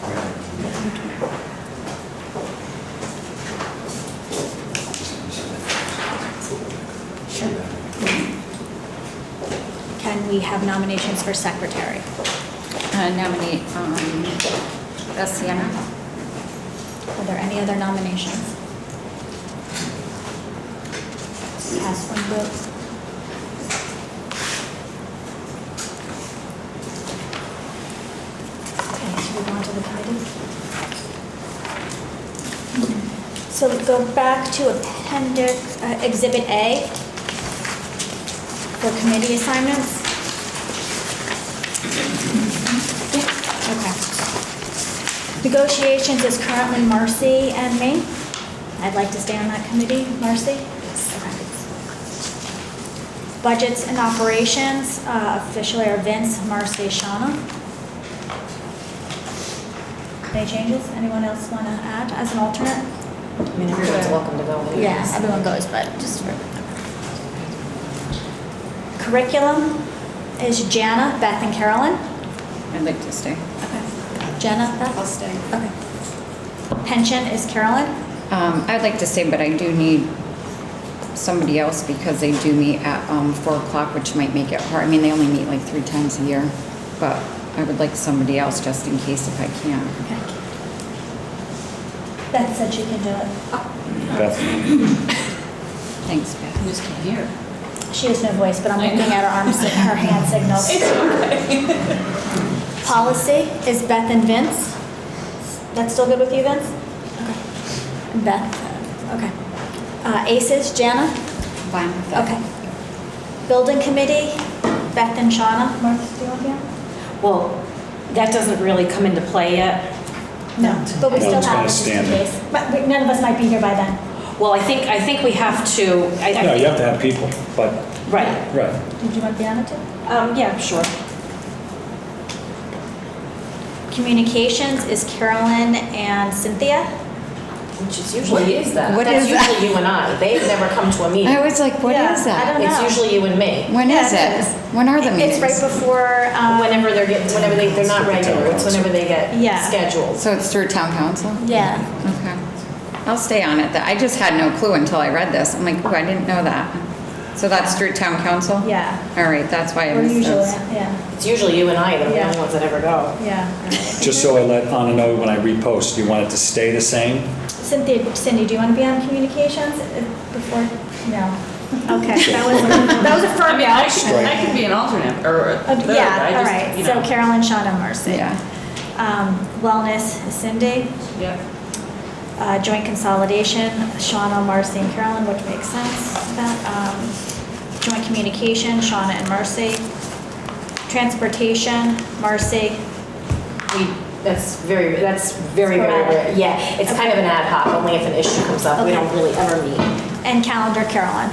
Can we have nominations for secretary? Nominate Sienna. Are there any other nominations? Cast one vote. Okay, should we go on to the committee? So we go back to appendix, Exhibit A for committee assignments. Okay. Negotiations is currently Marcy and me. I'd like to stay on that committee. Marcy? Okay. Budgets and operations, officially are Vince, Marcy, Shauna. Any changes? Anyone else want to add as an alternate? I mean, everyone's welcome to go. Yeah, everyone goes, but just for. Curriculum is Jana, Beth, and Carolyn. I'd like to stay. Okay. Jana, Beth? I'll stay. Okay. Pension is Carolyn. I'd like to stay, but I do need somebody else because they do meet at 4 o'clock, which might make it hard. I mean, they only meet like 3 times a year, but I would like somebody else just in case if I can. Okay. Beth said she can do it. Beth, Thanks, Beth. Who's here? She has no voice, but I'm looking at her arms, her hand signals. It's okay. Policy is Beth and Vince. That's still good with you, Vince? Okay. And Beth, okay. ACES, Jana? Fine with that. Okay. Building committee, Beth and Shauna. Martha, do you want to be on? Well, that doesn't really come into play yet. No, but we No, still it's have gonna it just in stand there. case. But none of us might be here by then. Well, I think we have to, no, you have to have people, but, right. right. Did you want to be on it too? Yeah, sure. Communications is Carolyn and Cynthia. Which is usually. What is that? That's usually you and I. They've never come to a meeting. I was like, what Yeah, is I that? don't know. It's usually you and me. When Yeah, is it it? is. When are the meetings? It's right before. Whenever they're not regular, it's whenever they get Yeah. scheduled. So it's through town council? Yeah. Okay. I'll stay on it. I just had no clue until I read this. I'm like, oh, I didn't know that. So that's through town council? Yeah. All right, that's why I We're missed usually, this. yeah, It's usually you and I that are the Yeah. only ones that ever go. yeah. Just so I let Anna know when I repost, do you want it to stay the same? Cindy, do you want to be on communications before? No. Okay, that was a firm no. I can be an alternate, or a third. I Yeah, all just, right. you So know. Carolyn, Shauna, Marcy. Yeah. Wellness, Cindy. Yeah. Joint consolidation, Shauna, Marcy, and Carolyn, which makes sense. Joint communication, Shauna and Marcy. Transportation, Marcy. That's very rare. Yeah, it's kind of an ad hoc, only if an issue comes up. We Okay. don't really ever meet. And calendar, Carolyn.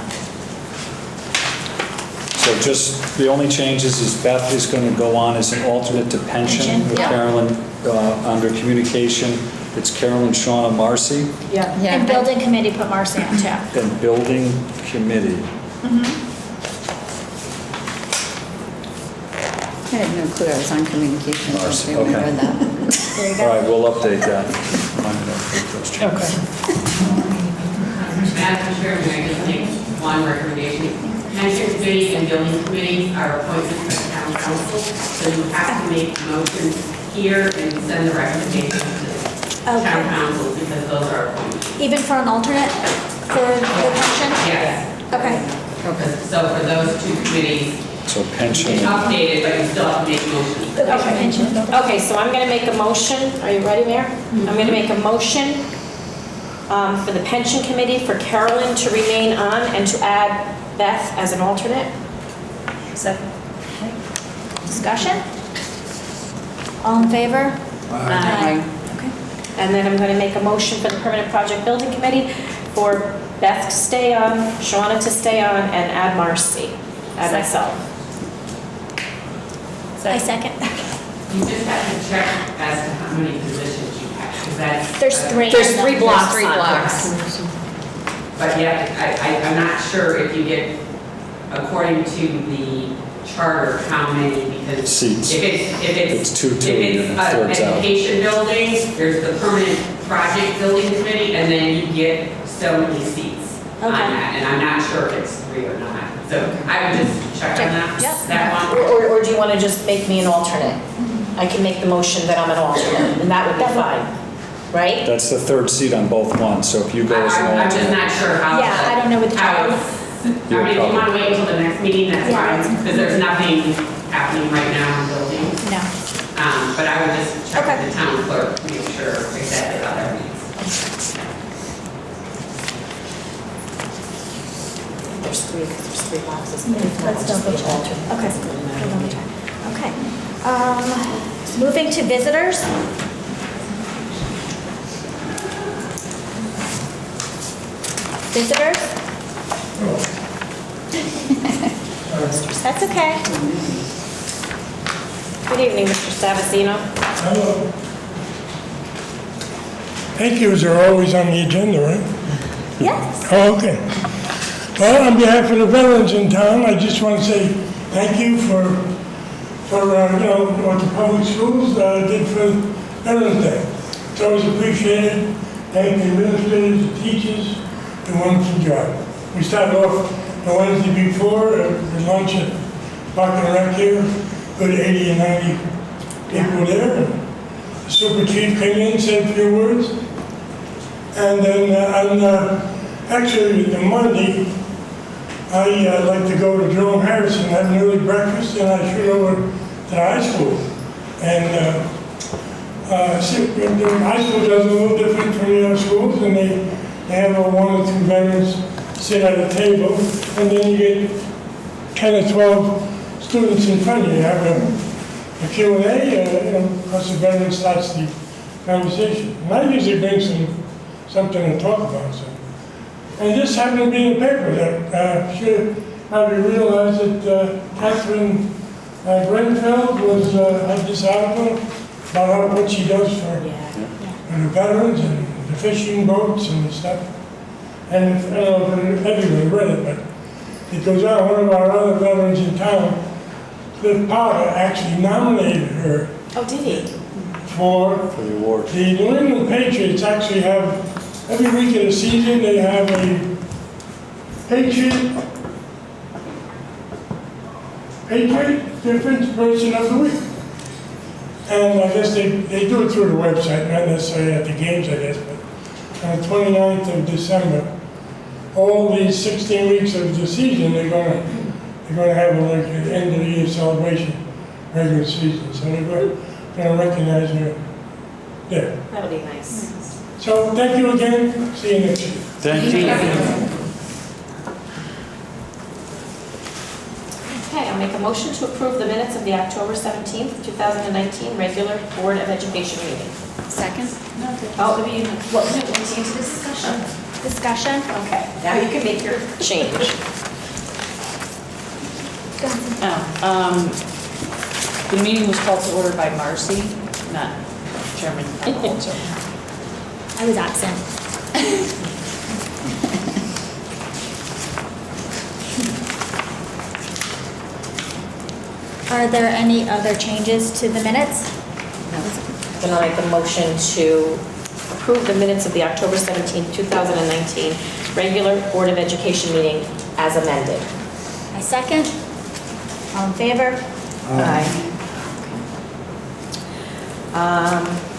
So just, the only changes is Beth is going to go on as an alternate to pension Pension, with yeah. Carolyn. Under communication, it's Carolyn, Shauna, Marcy, Yeah. And building committee, put Marcy on too. and building committee. I had no clue I was on communications. Marcy, when I okay. read that. There you All go. right, we'll update that. I'm going to update those changes. Madam Chairman, I just make one recommendation. Pension committee and building committee are appointed by the town council, so you have to make motions here and send the recommendation to town Okay. council because those are appointed. Even for an alternate for the pension? Yes. Okay. So for those two committees, So pension. it's updated, but you still have to make motions. Okay, pension, building. Okay, so I'm going to make a motion. Are you ready, Mayor? I'm going to make a motion for the pension committee for Carolyn to remain on and to add Beth as an alternate. Second. Discussion? All in favor? Aye. Okay. And then I'm going to make a motion for the permanent project building committee for Beth to stay on, Shauna to stay on, and add Marcy, add myself. I second. You just have to check as to how many positions you have, because that's. There's three. There's three blocks Three on blocks. But yeah, I'm not sure if you get, according to the charter, how many, because. Seats. If it's. It's 2, If it's and an thirds out. education building, there's the permanent project building committee, and then you get so many seats on Okay. that, and I'm not sure if it's 3 or not. So I would just check on that, Yep. that one. Or do you want to just make me an alternate? I can make the motion that I'm an alternate, and that would be fine, right? That's the third seat on both ones, so if you go as an I'm just alternate. not sure how. Yeah, I don't know what the how charter- it's- I mean, if you want to wait until the next meeting, that's Yeah, fine, that's- because there's nothing happening right now in buildings. No. But I would just check Okay. with the town clerk, to make sure exactly how that reads. There's three boxes. Let's double check. Okay. Double check. Okay. Moving to visitors. Visitors? That's okay. Good evening, Mr. Savasino. Hello. Thank yous are always on the agenda, right? Yes. Oh, okay. Well, on behalf of the veterans in town, I just want to say thank you for what the public schools did for Veterans Day. It's always appreciated. Thank the administrators, the teachers, the wonderful job. We started off the Wednesday before with lunch at Park and Rec here. Good 80 and 90 people there. And the super chief came in, said a few words. And then actually the Monday, I like to go to Jerome Harrison, have an early breakfast, and I shoot over to the high school. And the high school does a little different from the other schools, and they have 1 or 2 veterans sit at a table, and then you get 10 or 12 students in front of you. You have a Q&A, plus the veteran starts the conversation. And I usually bring something to talk about. So. And this happened to be in the paper that should probably realize that Catherine Branford had this article about what she does for the veterans and the fishing boats and stuff. And I don't know if everyone read it, but it goes on. One of our other veterans in town, Cliff Potter, actually nominated her. Oh, did he? For the award. The New England Patriots actually have, every week of the season, they have a Patriot Difference Person of the Week. And I guess they do it through the website, not necessarily at the games, I guess, but on the 29th of December, all these 16 weeks of the season, they're going to have like an end of the year celebration, regular season. So they're going to recognize her there. That'll be nice. So thank you again, see you next year. Thank you. Okay, I'll make a motion to approve the minutes of the October 17th, 2019 regular Board of Education meeting. Second? Oh, what, no, we'll change the discussion. Discussion? Okay, now you can make your change. The meeting was called to order by Marcy, not Chairman Coulter. I was absent. Are there any other changes to the minutes? Then I'll make a motion to approve the minutes of the October 17th, 2019 regular Board of Education meeting as amended. A second? All in favor? Aye.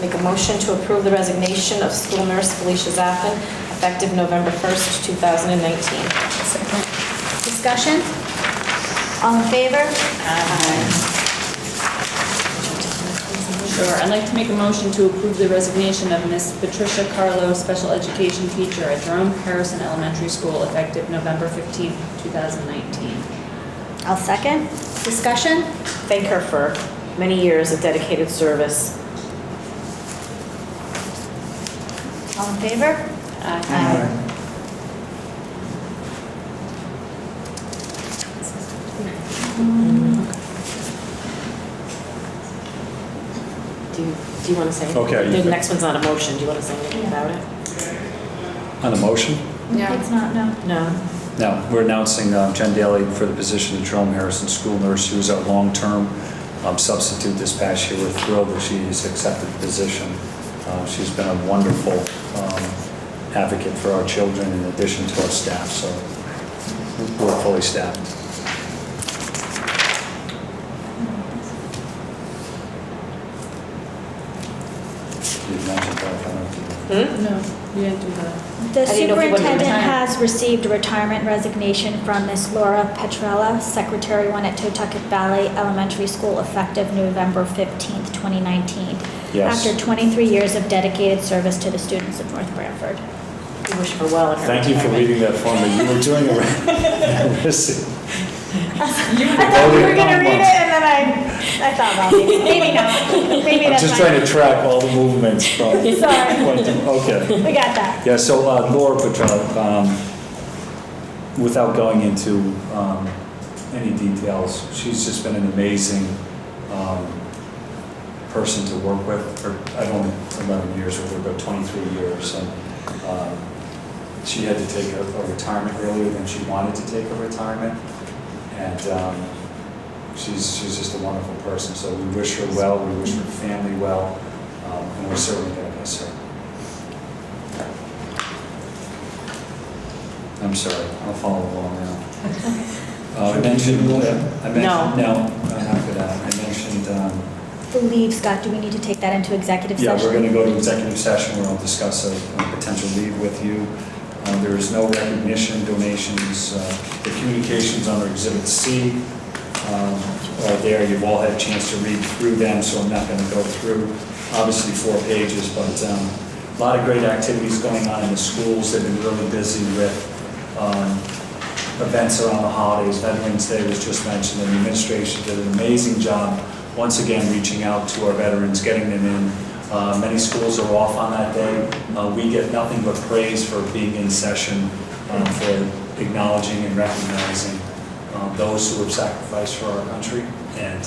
Make a motion to approve the resignation of school nurse Felicia Zappin, effective November 1st, 2019. Second. Discussion? All in favor? Sure, I'd like to make a motion to approve the resignation of Miss Patricia Carlo, special education teacher at Jerome Harrison Elementary School, effective November 15th, 2019. I'll second. Discussion? Thank her for many years of dedicated service. All in favor? Aye. Do you want to say anything? Okay, you The can- next one's not a motion. Do you want to say anything about it? On the motion? It's not, no. No. No, we're announcing Jen Daly for the position of Jerome Harrison School Nurse. She was our long-term substitute this past year. We're thrilled that she has accepted the position. She's been a wonderful advocate for our children in addition to our staff, so we're fully staffed. You mentioned that, I don't know if you- No, you didn't do that. The I didn't know if you wanted to superintendent retire. has received a retirement resignation from Miss Laura Petrella, Secretary 1 at Totucket Valley Elementary School, effective November 15th, 2019. Yes. After 23 years of dedicated service to the students of North Branford. We wish her well in her Thank you for retirement. reading that for me. You were doing a listen. I thought you were gonna read it, and then I thought, well, maybe not. Maybe I'm that's just fine. trying to track all the movements from. Sorry. Okay. We got that. Yeah, so Laura Petrella, without going into any details, she's just been an amazing person to work with. I've only 11 years with her, but 23 years. And she had to take a retirement earlier than she wanted to take a retirement. And she's just a wonderful person. So we wish her well, we wish her family well, and we're certainly going to miss her. I'm sorry, I'll follow along now. I mentioned, no, after that, I mentioned, The leave, Scott, do we need to take that into executive yeah, session? we're going to go to executive session where I'll discuss a potential leave with you. There is no recognition, donations, the communications under Exhibit C are there. You've all had a chance to read through them, so I'm not going to go through, obviously, 4 pages, but a lot of great activities going on in the schools. They've been really busy with events around the holidays. Veterans Day was just mentioned, and the administration did an amazing job, once again, reaching out to our veterans, getting them in. Many schools are off on that day. We get nothing but praise for being in session, for acknowledging and recognizing those who have sacrificed for our country. And,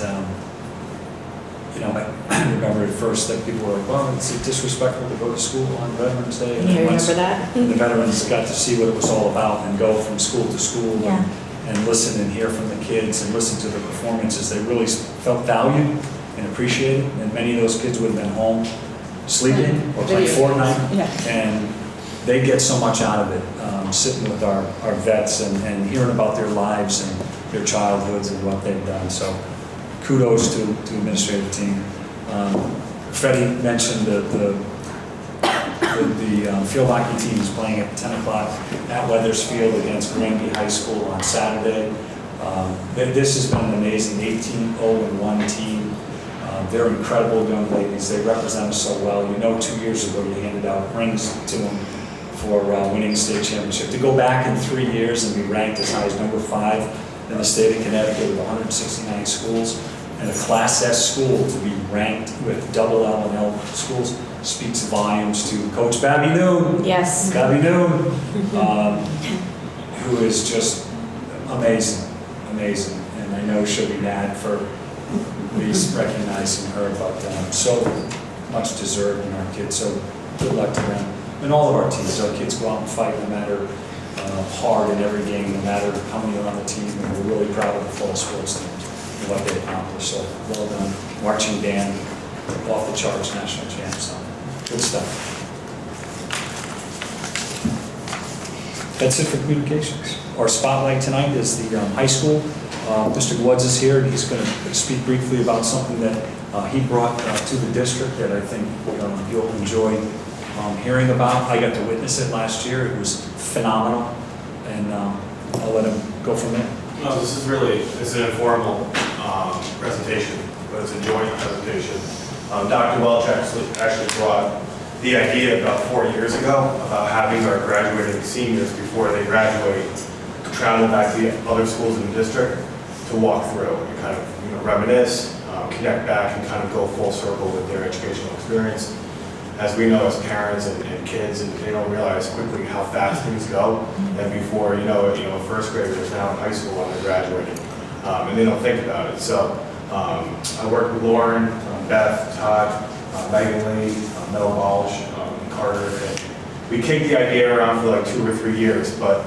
I remember at first that people were like, well, it's disrespectful to go to school on Veterans Day. And You once remember that? the veterans got to see what it was all about and go from school to school Yeah. and listen and hear from the kids and listen to the performances, they really felt valued and appreciated. And many of those kids would have been home sleeping or playing Fortnite. Yeah. And they get so much out of it, sitting with our vets and hearing about their lives and their childhoods and what they've done. So kudos to administrative team. Freddie mentioned the field hockey team is playing at 10 o'clock at Weathersfield against Granby High School on Saturday. This has been an amazing 18-0-1 team. They're incredible young ladies. They represent us so well. You know, 2 years ago, you handed out rings to them for winning the state championship. To go back in 3 years and be ranked as high as number 5 in the state of Connecticut with 169 schools, and a Class S school to be ranked with double L and L schools speaks volumes to Coach Babby Noon. Yes. Babby Noon, who is just amazing, amazing. And I know she'll be mad for least recognizing her, but so much deserved in our kids. So good luck to them. And all of our teams. Our kids go out and fight no matter hard in every game, no matter how many are on the team. And we're really proud of the fall sports team and what they accomplished. So well done. Marching band, off the charts, national champs. So good stuff. That's it for communications. Our spotlight tonight is the high school. Mr. Woods is here, and he's going to speak briefly about something that he brought to the district that I think you'll enjoy hearing about. I got to witness it last year. It was phenomenal, and I'll let him go from there. No, this is really, it's an informal presentation, but it's a joint presentation. Dr. Welch actually brought the idea about 4 years ago about having our graduating seniors before they graduate travel back to the other schools in the district to walk through and kind of reminisce, connect back, and kind of go full circle with their educational experience. As we know as parents and kids, and they don't realize quickly how fast things go. And before a first grader is now in high school when they're graduating, and they don't think about it. So I work with Lauren, Beth, Todd, Megan Lee, Mel Walsh, and Carter, and we kicked the idea around for like 2 or 3 years, but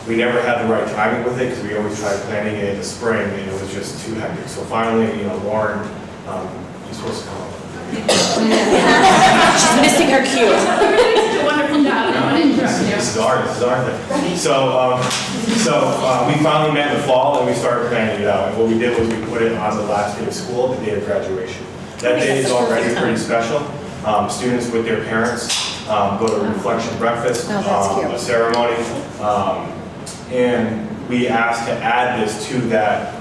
we never had the right timing with it because we always tried planning it in the spring and it was just too hectic. So finally, Lauren, you're supposed to come up. She's missing her cue. You're doing such a wonderful job. I don't want to interrupt you. This is our thing. So we finally met in the fall and we started planning it out. And what we did was we put it on the last day of school, the day of graduation. That day is already pretty special. Students with their parents go to a reflection breakfast, a ceremony. And we asked to add this to that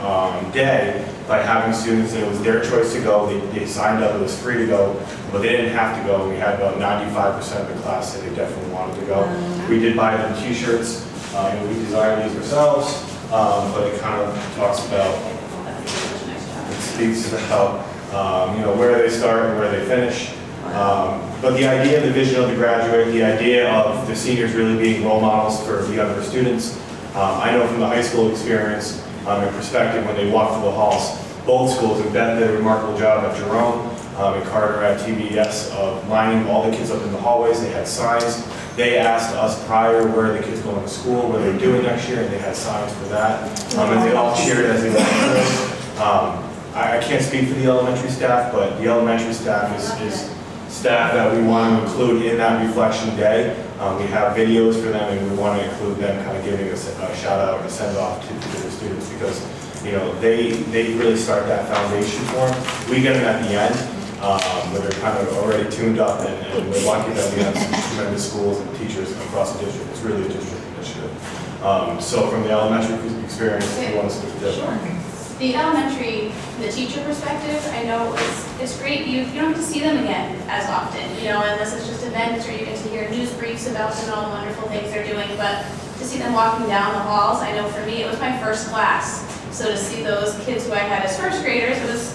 day by having students, and it was their choice to go. They signed up, it was free to go, but they didn't have to go. We had about 95% of the class that they definitely wanted to go. We did buy them t-shirts, and we designed these ourselves, but it kind of talks about, it speaks about, where they start and where they finish. But the idea, the vision of the graduate, the idea of the seniors really being role models for the younger students. I know from the high school experience and perspective when they walk through the halls, both schools, and Beth did a remarkable job at Jerome and Carter at TBS of lining all the kids up in the hallways. They had signs. They asked us prior where the kids going to school, what they're doing next year, and they had signs for that. And they all cheered as they went through. I can't speak for the elementary staff, but the elementary staff is staff that we want to include in that reflection day. We have videos for them, and we want to include them kind of giving us a shout out and a send off to the students because they really start that foundation for them. We get them at the end where they're kind of already tuned up, and we're lucky that we have some tremendous schools and teachers across the district. It's really a district initiative. So from the elementary experience, you want to speak to that? Sure. The elementary, the teacher perspective, I know it's great. You don't get to see them again as often, unless it's just events or you get to hear news briefs about them and all the wonderful things they're doing. But to see them walking down the halls, I know for me, it was my first class. So to see those kids who I had as first graders, it was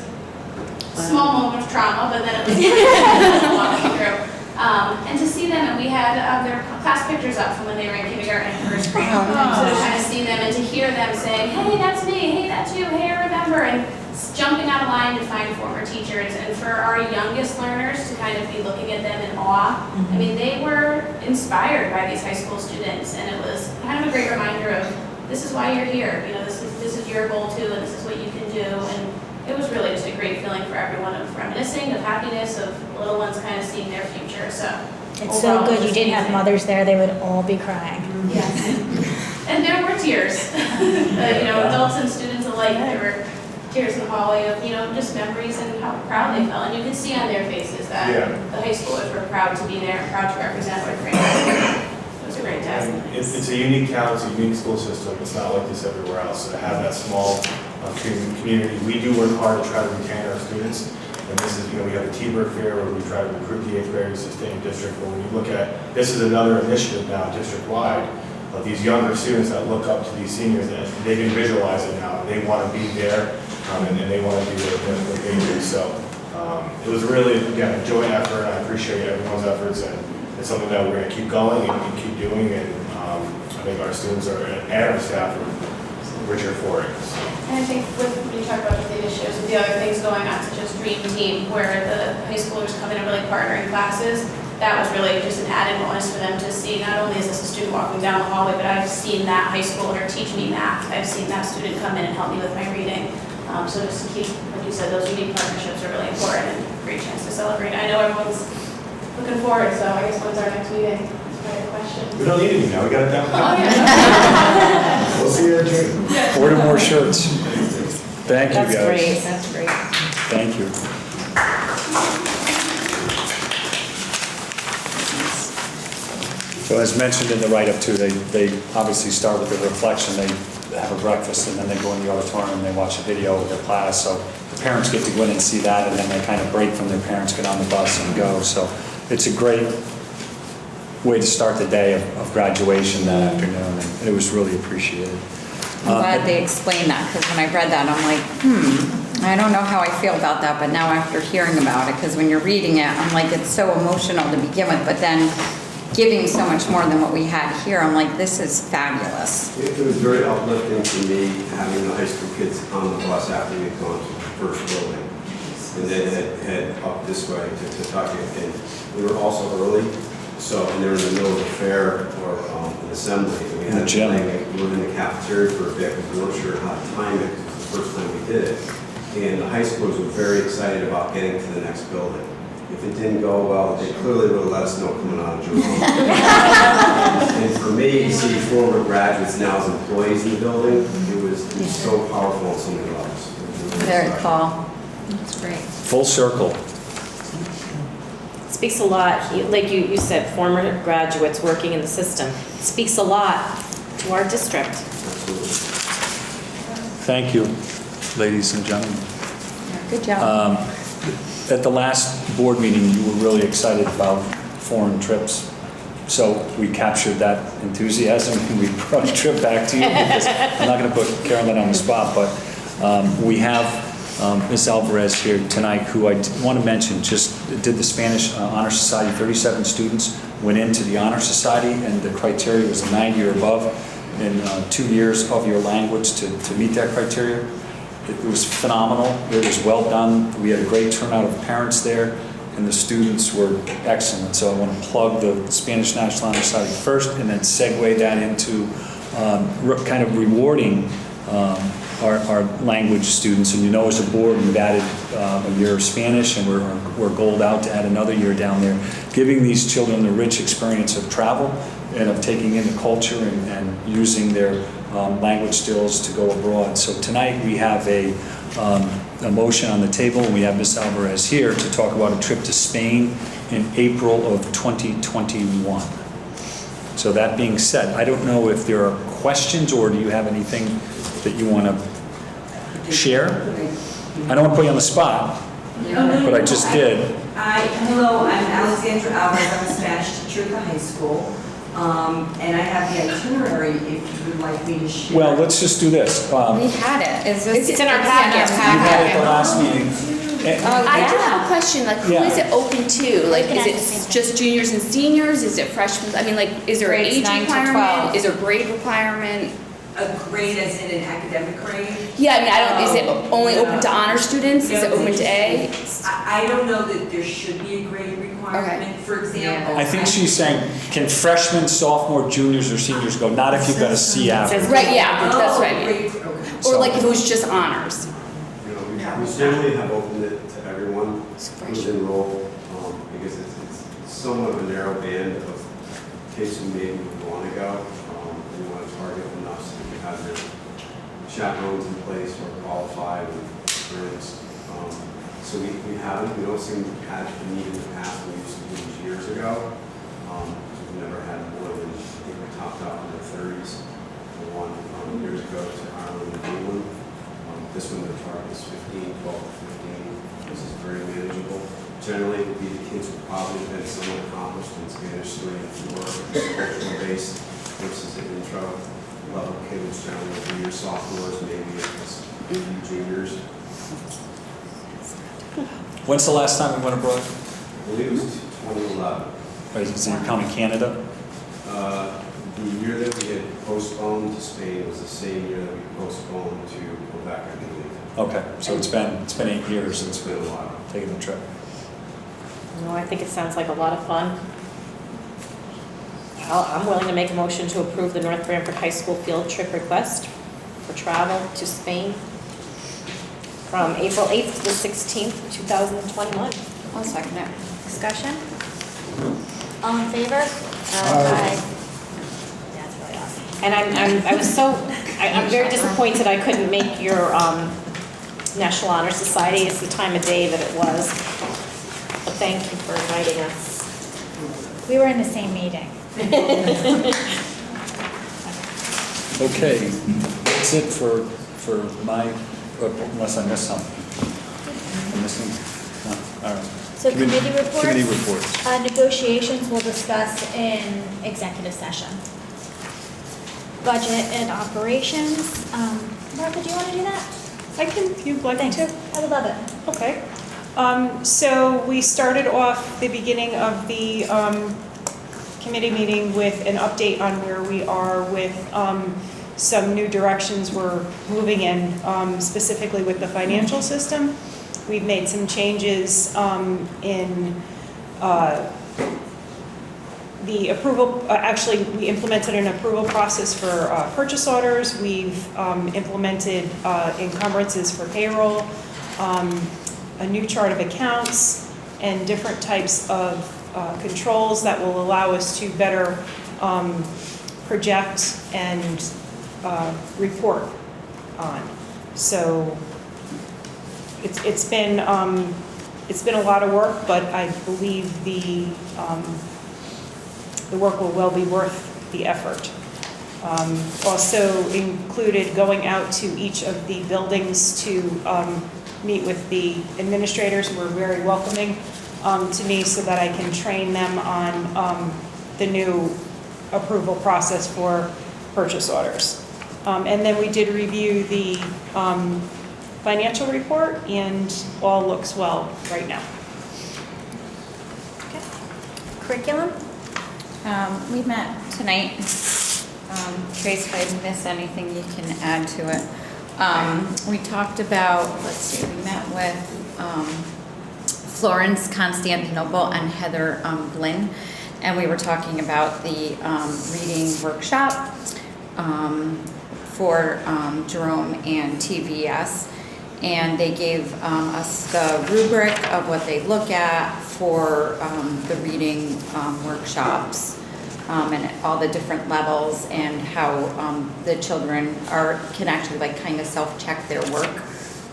a small moment of trauma, but then it was walking through. And to see them, and we had their class pictures up from when they were in kindergarten and first grade. So to kind of see them and to hear them saying, hey, that's me, hey, that's you, hey, I remember, and jumping out of line to find former teachers, and for our youngest learners to kind of be looking at them in awe. I mean, they were inspired by these high school students, and it was kind of a great reminder of this is why you're here. This is your goal too, and this is what you can do. And it was really just a great feeling for everyone of reminiscing, of happiness, of little ones kind of seeing their future. So It's so good you didn't have mothers there, they would all be crying. Yes. And there were tears. Adults and students alike, there were tears in the hallway of, just memories and how proud they felt. And you could see on their faces that the high schoolers were proud to be there and proud to represent their grade. It was a great day. It's a unique town, it's a unique school system. It's not like this everywhere else. So to have that small community, we do work hard to try to retain our students. And And this is, we have the T-Bird Fair where we try to recruit the 8th graders to stay in district. But when you look at, this is another initiative now district-wide of these younger students that look up to these seniors, and they can visualize it now. They want to be there, and they want to do what they do. So it was really, again, a joint effort. I appreciate everyone's efforts, and it's something that we're going to keep going and keep doing. And I think our students and our staff are richer for it. So. And I think when you talk about the initiatives, with the other things going on, such as Dream Team, where the high schoolers come in and really partnering classes, that was really just an added bonus for them to see. Not only is this a student walking down the hallway, but I've seen that high schooler teach me math. I've seen that student come in and help me with my reading. So just to keep, like you said, those unique partnerships are really important and a great chance to celebrate. I know everyone's looking forward, so I guess when's our next meeting? That's probably a question. We don't need any now. We got it down. Oh, yeah. We'll see you at June. Order more shirts. Thank you, guys. That's great, that's great. Thank you. So as mentioned in the write-up too, they obviously start with the reflection. They have a breakfast and then they go in the auditorium and they watch a video of their class. So the parents get to go in and see that, and then they kind of break from their parents, get on the bus and go. So it's a great way to start the day of graduation that afternoon, and it was really appreciated. I'm glad they explained that, because when I read that, I'm like, I don't know how I feel about that, but now after hearing about it, because when you're reading it, I'm like, it's so emotional to begin with, but then giving so much more than what we had here, I'm like, this is fabulous. It was very uplifting for me having the high school kids on the bus after we'd gone to the first building, and then head up this way to Tuckett, and we were also early. So, and they were in the middle of the fair or an assembly, and we had to we were in the cafeteria for a bit because we weren't sure how to time it because it's the first time we did it. And the high schoolers were very excited about getting to the next building. If it didn't go well, they clearly would have let us know coming out of Jerome. And for me, to see former graduates now as employees in the building, it was so powerful on so many levels. Very cool. That's great. Full circle. Speaks a lot, like you said, former graduates working in the system. Speaks a lot to our district. Thank you, ladies and gentlemen. Good job. At the last board meeting, you were really excited about foreign trips. So we captured that enthusiasm and we brought a trip back to you, because I'm not going to put Carolyn on the spot, but we have Ms. Alvarez here tonight, who I want to mention just did the Spanish Honor Society. 37 students went into the Honor Society, and the criteria was a 90 or above in 2 years of your language to meet that criteria. It was phenomenal. It was well done. We had a great turnout of parents there, and the students were excellent. So I want to plug the Spanish National Honor Society first, and then segue that into kind of rewarding our language students. And you know, as a board, we've added a year of Spanish, and we're goaled out to add another year down there, giving these children the rich experience of travel and of taking in the culture and using their language skills to go abroad. So tonight we have a motion on the table, and we have Ms. Alvarez here to talk about a trip to Spain in April of 2021. So that being said, I don't know if there are questions, or do you have anything that you want to share? I don't want to put you on the spot, but I just did. Hello, I'm Alexandra Alvarez. I'm a Spanish teacher at the high school. And I have the itinerary if you would like me to share. Well, let's just do this. We had it. Is this? It's in our packet. We had it at the last meeting. I do have a question, like, who is it open to? Like, is it just juniors and seniors? Is it freshmen? I mean, like, is there an Grades age 9 to requirement? 12. Is there a grade requirement? A grade as in an academic grade? Yeah, I mean, I don't, is it only open to honor students? Is it open to A? I don't know that there should be a grade requirement. For example. I think she's saying, can freshmen, sophomore, juniors, or seniors go? Not if you've got a C average. Right, yeah, that's what I mean. Okay. Or like if it was just honors. We generally have opened it to everyone who's enrolled, because it's somewhat of a narrow band of kids who maybe would want to go. We want to target enough so that you have your chaperones in place or qualified and experienced. So we don't seem to have had the need in the past. We used to do these years ago. We've never had more than, I think we topped out in the 30s. One years ago to Ireland and England. This one, the target is 12 to 15. because it's very manageable. Generally, it would be the kids who probably have been somewhat accomplished in Spanish 3 and 4, cultural based versus the intro level kids generally will be your sophomores, maybe it's juniors. When's the last time we went abroad? I believe it was 2011. So you're counting Canada? The year that we had postponed to Spain was the same year that we postponed to Quebec, I believe. Okay, so it's been 8 years since It's been a while. taking the trip. No, I think it sounds like a lot of fun. I'm willing to make a motion to approve the North Branford High School field trip request for travel to Spain from April 8th to the 16th, 2021. I'll second it. Discussion? All in favor? Aye. That's really awesome. And I'm very disappointed I couldn't make your National Honor Society. It's the time of day that it was. But thank you for inviting us. We were in the same meeting. Okay, that's it for my, unless I missed something. I'm missing, no, all right. So committee reports? Committee reports. Negotiations we'll discuss in executive session. Budget and operations. Martha, do you want to do that? I can, if you'd like Thanks. to. I would love it. Okay. So we started off the beginning of the committee meeting with an update on where we are with some new directions we're moving in, specifically with the financial system. We've made some changes in the approval. Actually, we implemented an approval process for purchase orders. We've implemented encumbrances for payroll, a new chart of accounts, and different types of controls that will allow us to better project and report on. So it's been a lot of work, but I believe the work will well be worth the effort. Also included going out to each of the buildings to meet with the administrators, who are very welcoming to me, so that I can train them on the new approval process for purchase orders. And then we did review the financial report, and all looks well right now. Okay. Curriculum? We met tonight. Trace, if I missed anything, you can add to it. We talked about, let's see, we met with Florence Constantinople and Heather Glynn, and we were talking about the reading workshop for Jerome and TVS, and they gave us the rubric of what they look at for the reading workshops, and all the different levels, and how the children can actually like kind of self-check their work.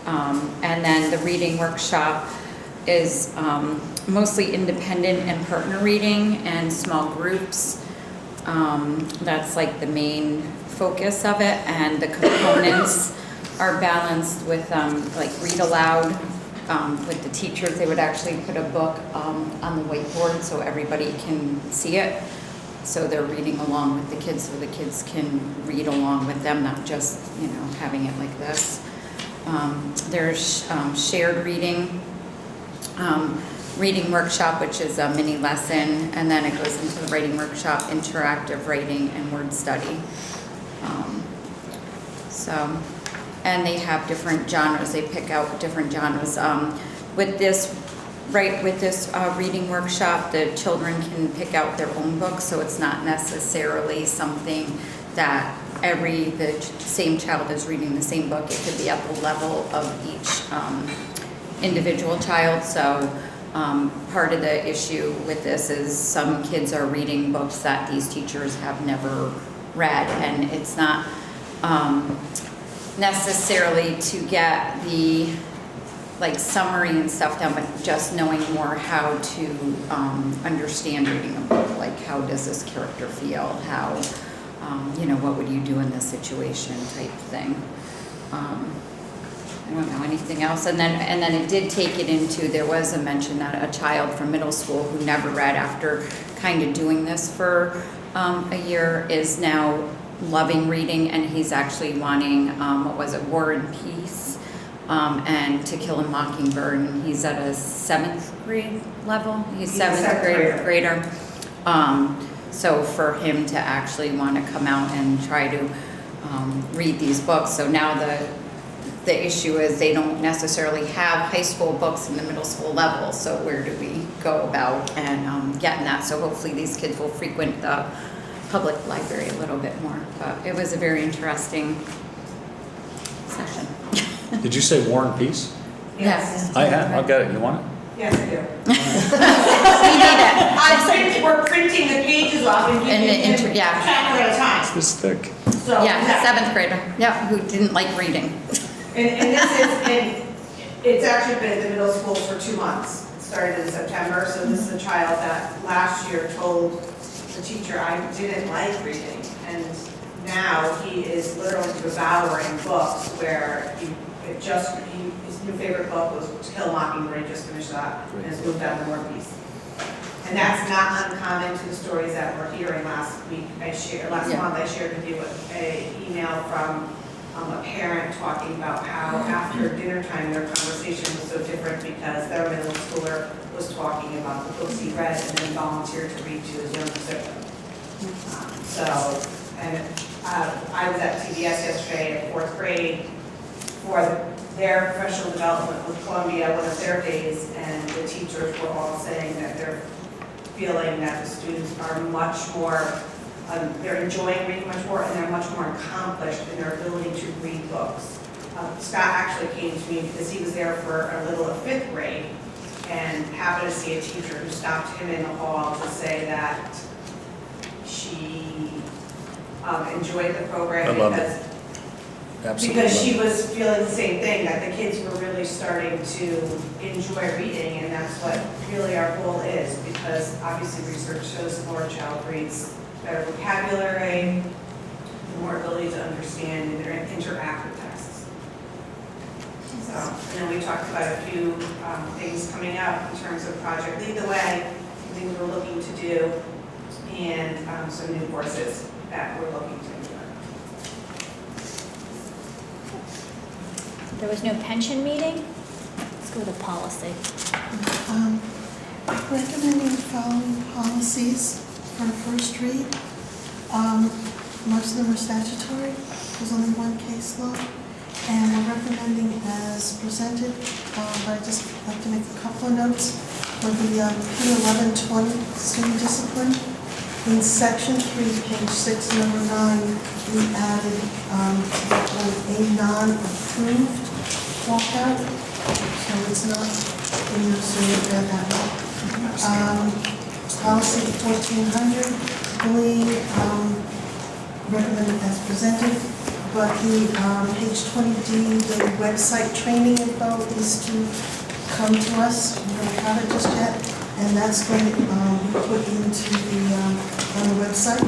And then the reading workshop is mostly independent and partner reading and small groups. That's like the main focus of it, and the components are balanced with like read aloud. With the teachers, they would actually put a book on the whiteboard so everybody can see it. So they're reading along with the kids, so the kids can read along with them, not just, having it like this. There's shared reading workshop, which is a mini lesson, and then it goes into the writing workshop, interactive writing, and word study. And they have different genres. They pick out different genres. With this reading workshop, the children can pick out their own books, so it's not necessarily something that the same child is reading the same book. It could be at the level of each individual child. So part of the issue with this is some kids are reading books that these teachers have never read, and it's not necessarily to get the summary and stuff down, but just knowing more how to understand reading a book, like how does this character feel, how, what would you do in this situation type thing. I don't know anything else. And then it did take it into, there was a mention that a child from middle school who never read after kind of doing this for a year is now loving reading, and he's actually wanting, War and Peace, and To Kill a Mockingbird, and he's at a 7th grade level. He's seventh grader. So for him to actually want to come out and try to read these books. So now the issue is they don't necessarily have high school books in the middle school level. So where do we go about and getting that? So hopefully these kids will frequent the public library a little bit more. But it was a very interesting session. Did you say War and Peace? Yes. I have. I'll get it. You want it? Yes, I do. We need it. We're printing the pages off and giving them chapter at a time. It's this thick. So, Yeah, 7th grader. Yeah, who didn't like reading. And this is, and it's actually been at the middle school for 2 months. It started in September, so this is a child that last year told the teacher, I didn't like reading. And now he is literally devouring books where his new favorite book was To Kill a Mockingbird. He just finished that and has moved on to War and Peace. And that's not uncommon to the stories that we're hearing last month. I shared with you an email from a parent talking about how after dinner time their conversation was so different because their middle schooler was talking about the books he read and then volunteered to read to his younger sibling. I was at TBS yesterday at 4th grade for their professional development with Columbia, one of their days, and the teachers were all saying that they're feeling that the students are much more, they're enjoying reading much more, and they're much more accomplished in their ability to read books. Scott actually came to me because he was there for a little of 5th grade and happened to see a teacher who stopped him in the hall to say that she enjoyed the program because she was feeling the same thing, that the kids were really starting to enjoy reading, and that's what really our goal is, because obviously research shows the more a child reads, better vocabulary, the more ability to understand and interact with texts. So, and then we talked about a few things coming up in terms of Project Lead the Way, things we're looking to do, and some new courses that we're looking to implement. There was no pension meeting? Let's go to policy. Recommending the following policies for first read. Most of them are statutory. There's only one case law. And we're recommending as presented, but I'd just like to make a couple of notes for the P1120 student discipline. In section 3, page 6, number 9, we added to that one a non-approved walkout, so it's not in your survey that one. Policy 1400, bullying, recommended as presented, but the page 20D, the website training info is to come to us. We don't have it just yet, and that's going to be put into on the website.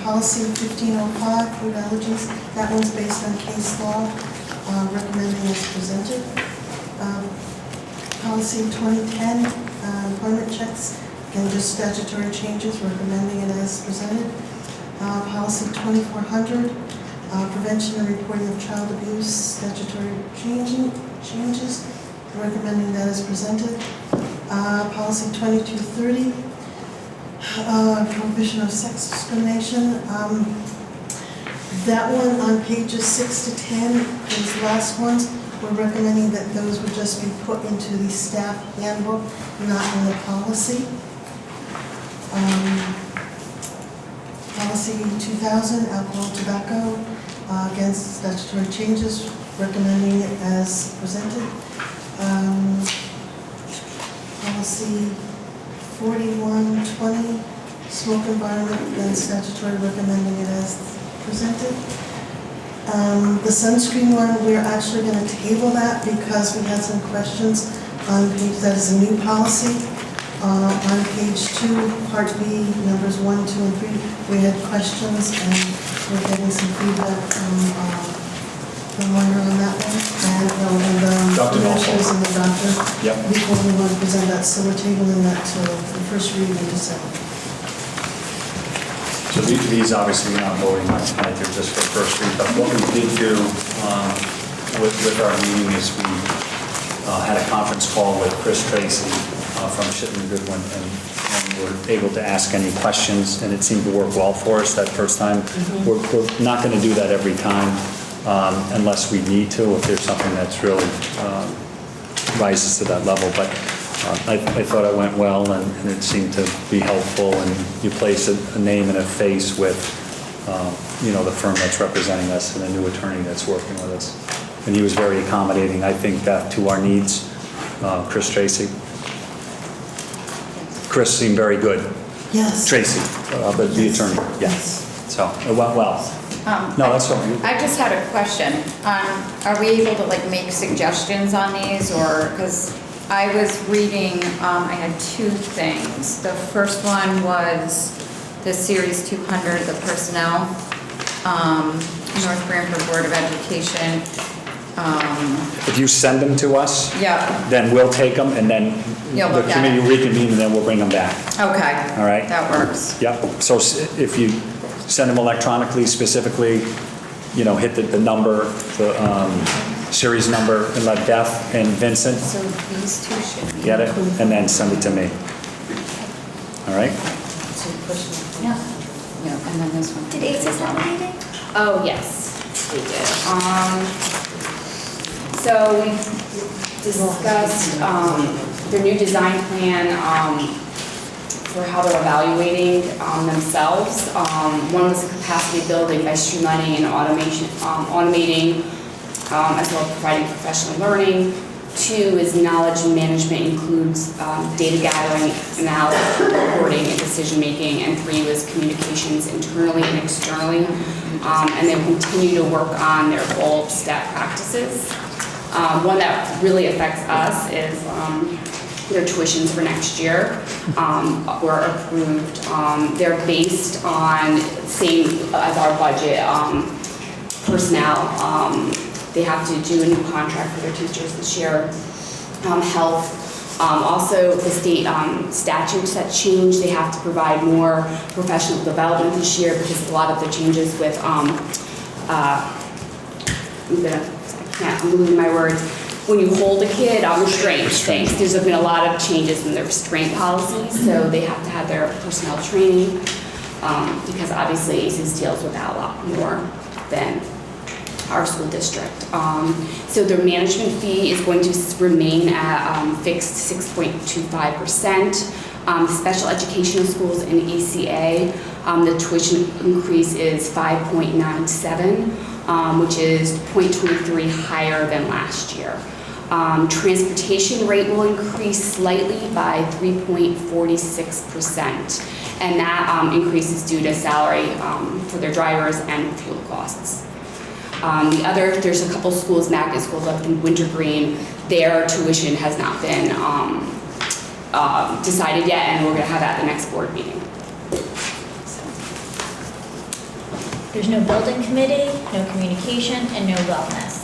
Policy 1505, food allergies, that one's based on case law, recommending as presented. Policy 2010, employment checks, again just statutory changes, recommending it as presented. Policy 2400, prevention and reporting of child abuse, statutory changes, recommending that as presented. Policy 2230, prohibition of sex discrimination. That one on pages 6 to 10, those last ones, we're recommending that those would just be put into the staff handbook, not in the policy. Policy 2000, alcohol, tobacco, against statutory changes, recommending it as presented. Policy 4120, smoke environment, against statutory, recommending it as presented. The sunscreen one, we're actually going to table that because we had some questions on page, that is a new policy. On page 2, part B, numbers 1, 2, and 3, we had questions and we're getting some feedback from reminder on that one, and Dr. Norfolk. commissioners and the doctor. Yep. Before we want to present that, so we're tabling that till the first reading in December. So these obviously we're not voting on tonight, they're just for first read, but what we did do with our meeting is we had a conference call with Chris Tracy from Chittenden Goodwin, and were able to ask any questions, and it seemed to work well for us that first time. We're not going to do that every time unless we need to, if there's something that's really rises to that level, but I thought it went well, and it seemed to be helpful, and you place a name and a face with, the firm that's representing us and a new attorney that's working with us. And he was very accommodating, I think, to our needs, Chris Tracy. Chris seemed very good. Yes. Tracy, the attorney, yes. So it went well. No, that's all right. I just had a question. Are we able to make suggestions on these, or, because I was reading, I had two things. The first one was the Series 200, the personnel, North Branford Board of Education. If you send them to us, Yeah. then we'll take them, and then You'll the look at committee it. will reconvene, and then we'll bring them back. Okay. All right? That works. Yep, so if you send them electronically specifically, hit the number, the series number, and let Beth and Vincent So these two should be. get it, and then send it to me. All right? Yeah. Yeah, and then this one. Did ACES have a meeting? Oh, yes, we did. So we discussed their new design plan for how they're evaluating themselves. One was the capacity building by streamlining and automating, as well as providing professional learning. Two is knowledge management, includes data gathering, analysis, reporting, and decision making. And three was communications internally and externally. And then continue to work on their gold STEP practices. One that really affects us is their tuitions for next year were approved. They're based on same as our budget personnel. They have to do a new contract for their teachers this year. Health, also the state statutes that change, they have to provide more professional development this year because a lot of the changes with, I'm losing my words. When you hold a kid on restraint things, there's been a lot of changes in the restraint policies, so they have to have their personnel training because obviously ACES deals with that a lot more than our school district. So their management fee is going to remain at fixed 6.25%. Special educational schools in ECA, the tuition increase is 5.97, which is 0.23 higher than last year. Transportation rate will increase slightly by 3.46%, and that increase is due to salary for their drivers and fuel costs. There's a couple schools, magnet schools up in Wintergreen, their tuition has not been decided yet, and we're going to have that at the next board meeting. There's no building committee, no communication, and no wellness.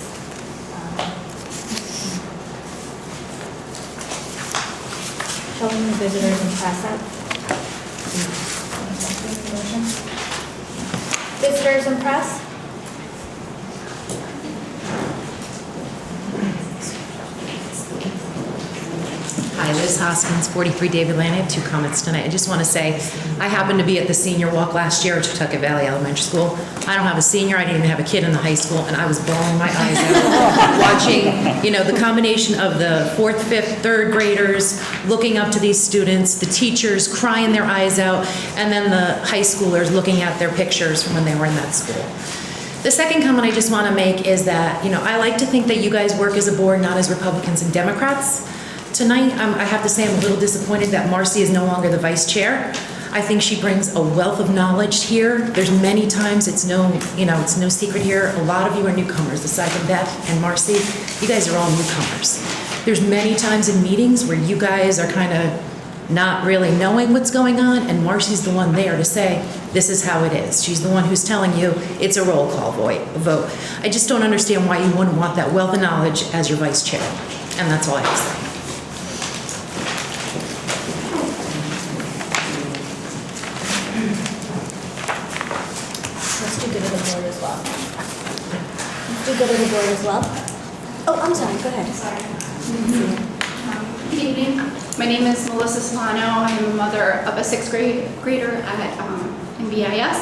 Shall we move visitors and press up? Visitors and press? Hi, Liz Hoskins, 43 David Lane. I have two comments tonight. I just want to say, I happened to be at the senior walk last year at Tucket Valley Elementary School. I don't have a senior, I didn't even have a kid in the high school, and I was bawling my eyes out watching, the combination of the fourth, fifth, third graders looking up to these students, the teachers crying their eyes out, and then the high schoolers looking at their pictures from when they were in that school. The second comment I just want to make is that, I like to think that you guys work as a board, not as Republicans and Democrats. Tonight, I have to say I'm a little disappointed that Marcy is no longer the vice chair. I think she brings a wealth of knowledge here. There's many times, it's no secret here, a lot of you are newcomers, aside from Beth and Marcy. You guys are all newcomers. There's many times in meetings where you guys are kind of not really knowing what's going on, and Marcy's the one there to say, this is how it is. She's the one who's telling you it's a roll call vote. I just don't understand why you wouldn't want that wealth of knowledge as your vice chair, and that's all I have to say. Let's do good of the board as well. Let's do good of the board as well. Oh, I'm sorry, go ahead. Sorry. Good evening. My name is Melissa Solano. I am a mother of a 6th grader at NBIS.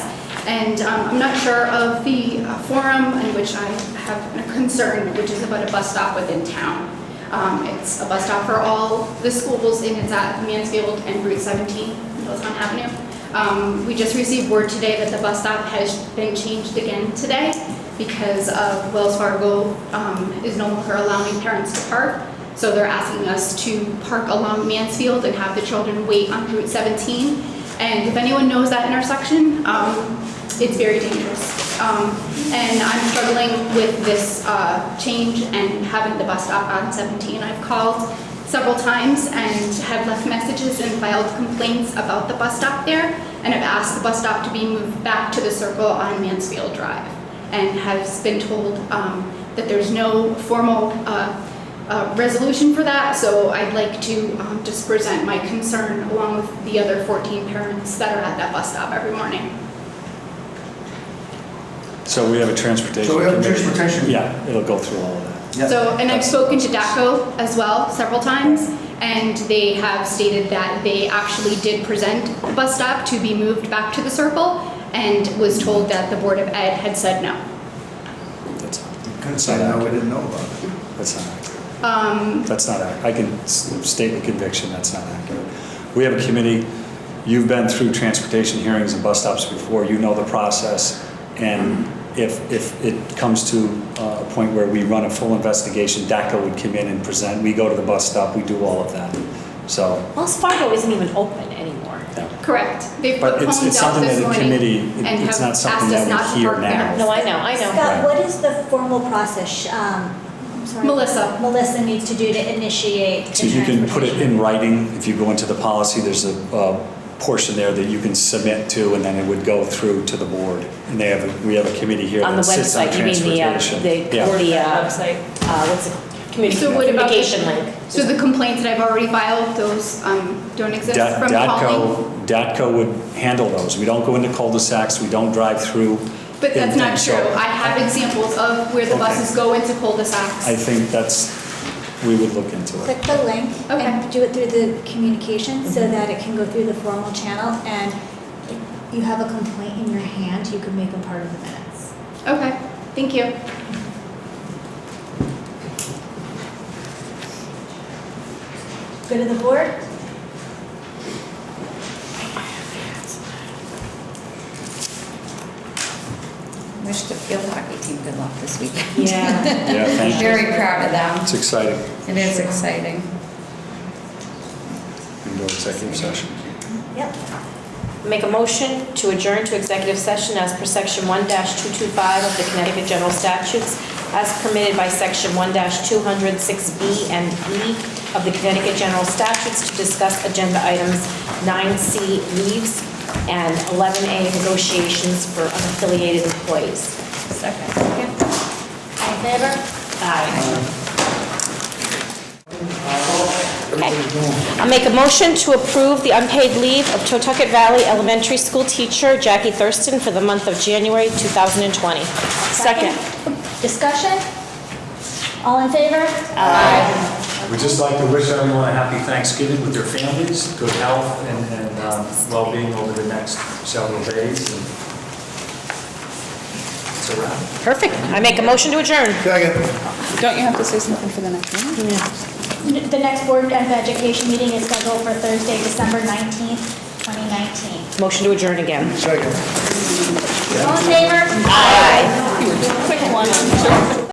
And I'm not sure of the forum in which I have a concern, which is about a bus stop within town. It's a bus stop for all the schools, and it's at Mansfield and Route 17, Milltown Avenue. We just received word today that the bus stop has been changed again today because of Wells Fargo is no longer allowing parents to park. So they're asking us to park along Mansfield and have the children wait on Route 17. And if anyone knows that intersection, it's very dangerous. And I'm struggling with this change and having the bus stop on 17. I've called several times and have left messages and filed complaints about the bus stop there, and have asked the bus stop to be moved back to the circle on Mansfield Drive, and has been told that there's no formal resolution for that, so I'd like to just present my concern along with the other 14 parents that are at that bus stop every morning. So we have a transportation. So we have a committee. transportation. Yeah, it'll go through all of that. So, and I've spoken to DACO as well several times, and they have stated that they actually did present the bus stop to be moved back to the circle, and was told that the Board of Ed had said no. Couldn't say no, we didn't know about it. That's not accurate. That's not accurate. I can state with conviction that's not accurate. We have a committee. You've been through transportation hearings and bus stops before. You know the process. And if it comes to a point where we run a full investigation, DACA would come in and present. We go to the bus stop. We do all of that. So. Wells Fargo isn't even open anymore. Yeah. Correct. They've But put it's homes out something this that the morning committee, and it's have not something asked us that not we to hear park there. now. No, I know. Scott, what is the formal process? I'm sorry. Melissa needs to do to initiate the So you can put it transportation. in writing. If you go into the policy, there's a portion there that you can submit to, and then it would go through to the board. And we have a committee here On the that sits on website, you mean transportation. Yeah. website? What's the So what about communication link? So the complaints that I've already filed, those don't exist from calling? DATCO would handle those. We don't go into cul-de-sacs. We don't drive through. But that's not So true. I have examples of where the Okay. buses go into cul-de-sacs. I think we would look into it. Click the link and do it through the communication so that it can go through the formal channel, and if you have a complaint in your hand, you can make them part of the minutes. Okay, thank you. Good of the board? Wish the field hockey team good luck this weekend. Yeah. Yeah, thank you. Very proud of them. It's exciting. It is exciting. We can go executive session. Yep. Make a motion to adjourn to executive session as per section 1-225 of the Connecticut General Statutes, as permitted by section 1-206B and E of the Connecticut General Statutes, to discuss agenda items 9C leaves and 11A negotiations for unaffiliated employees. Second. All in favor? Aye. Okay. I'll make a motion to approve the unpaid leave of Totucket Valley Elementary School teacher Jackie Thurston for the month of January 2020. Second. Discussion? All in favor? Aye. We'd just like to wish everyone a happy Thanksgiving with their families, good health and well-being over the next several days. And it's a wrap. Perfect. I make a motion to adjourn. Don't you have to say something for the next meeting? The next Board of Education meeting is scheduled for Thursday, December 19th, 2019. Motion to adjourn again. All in favor?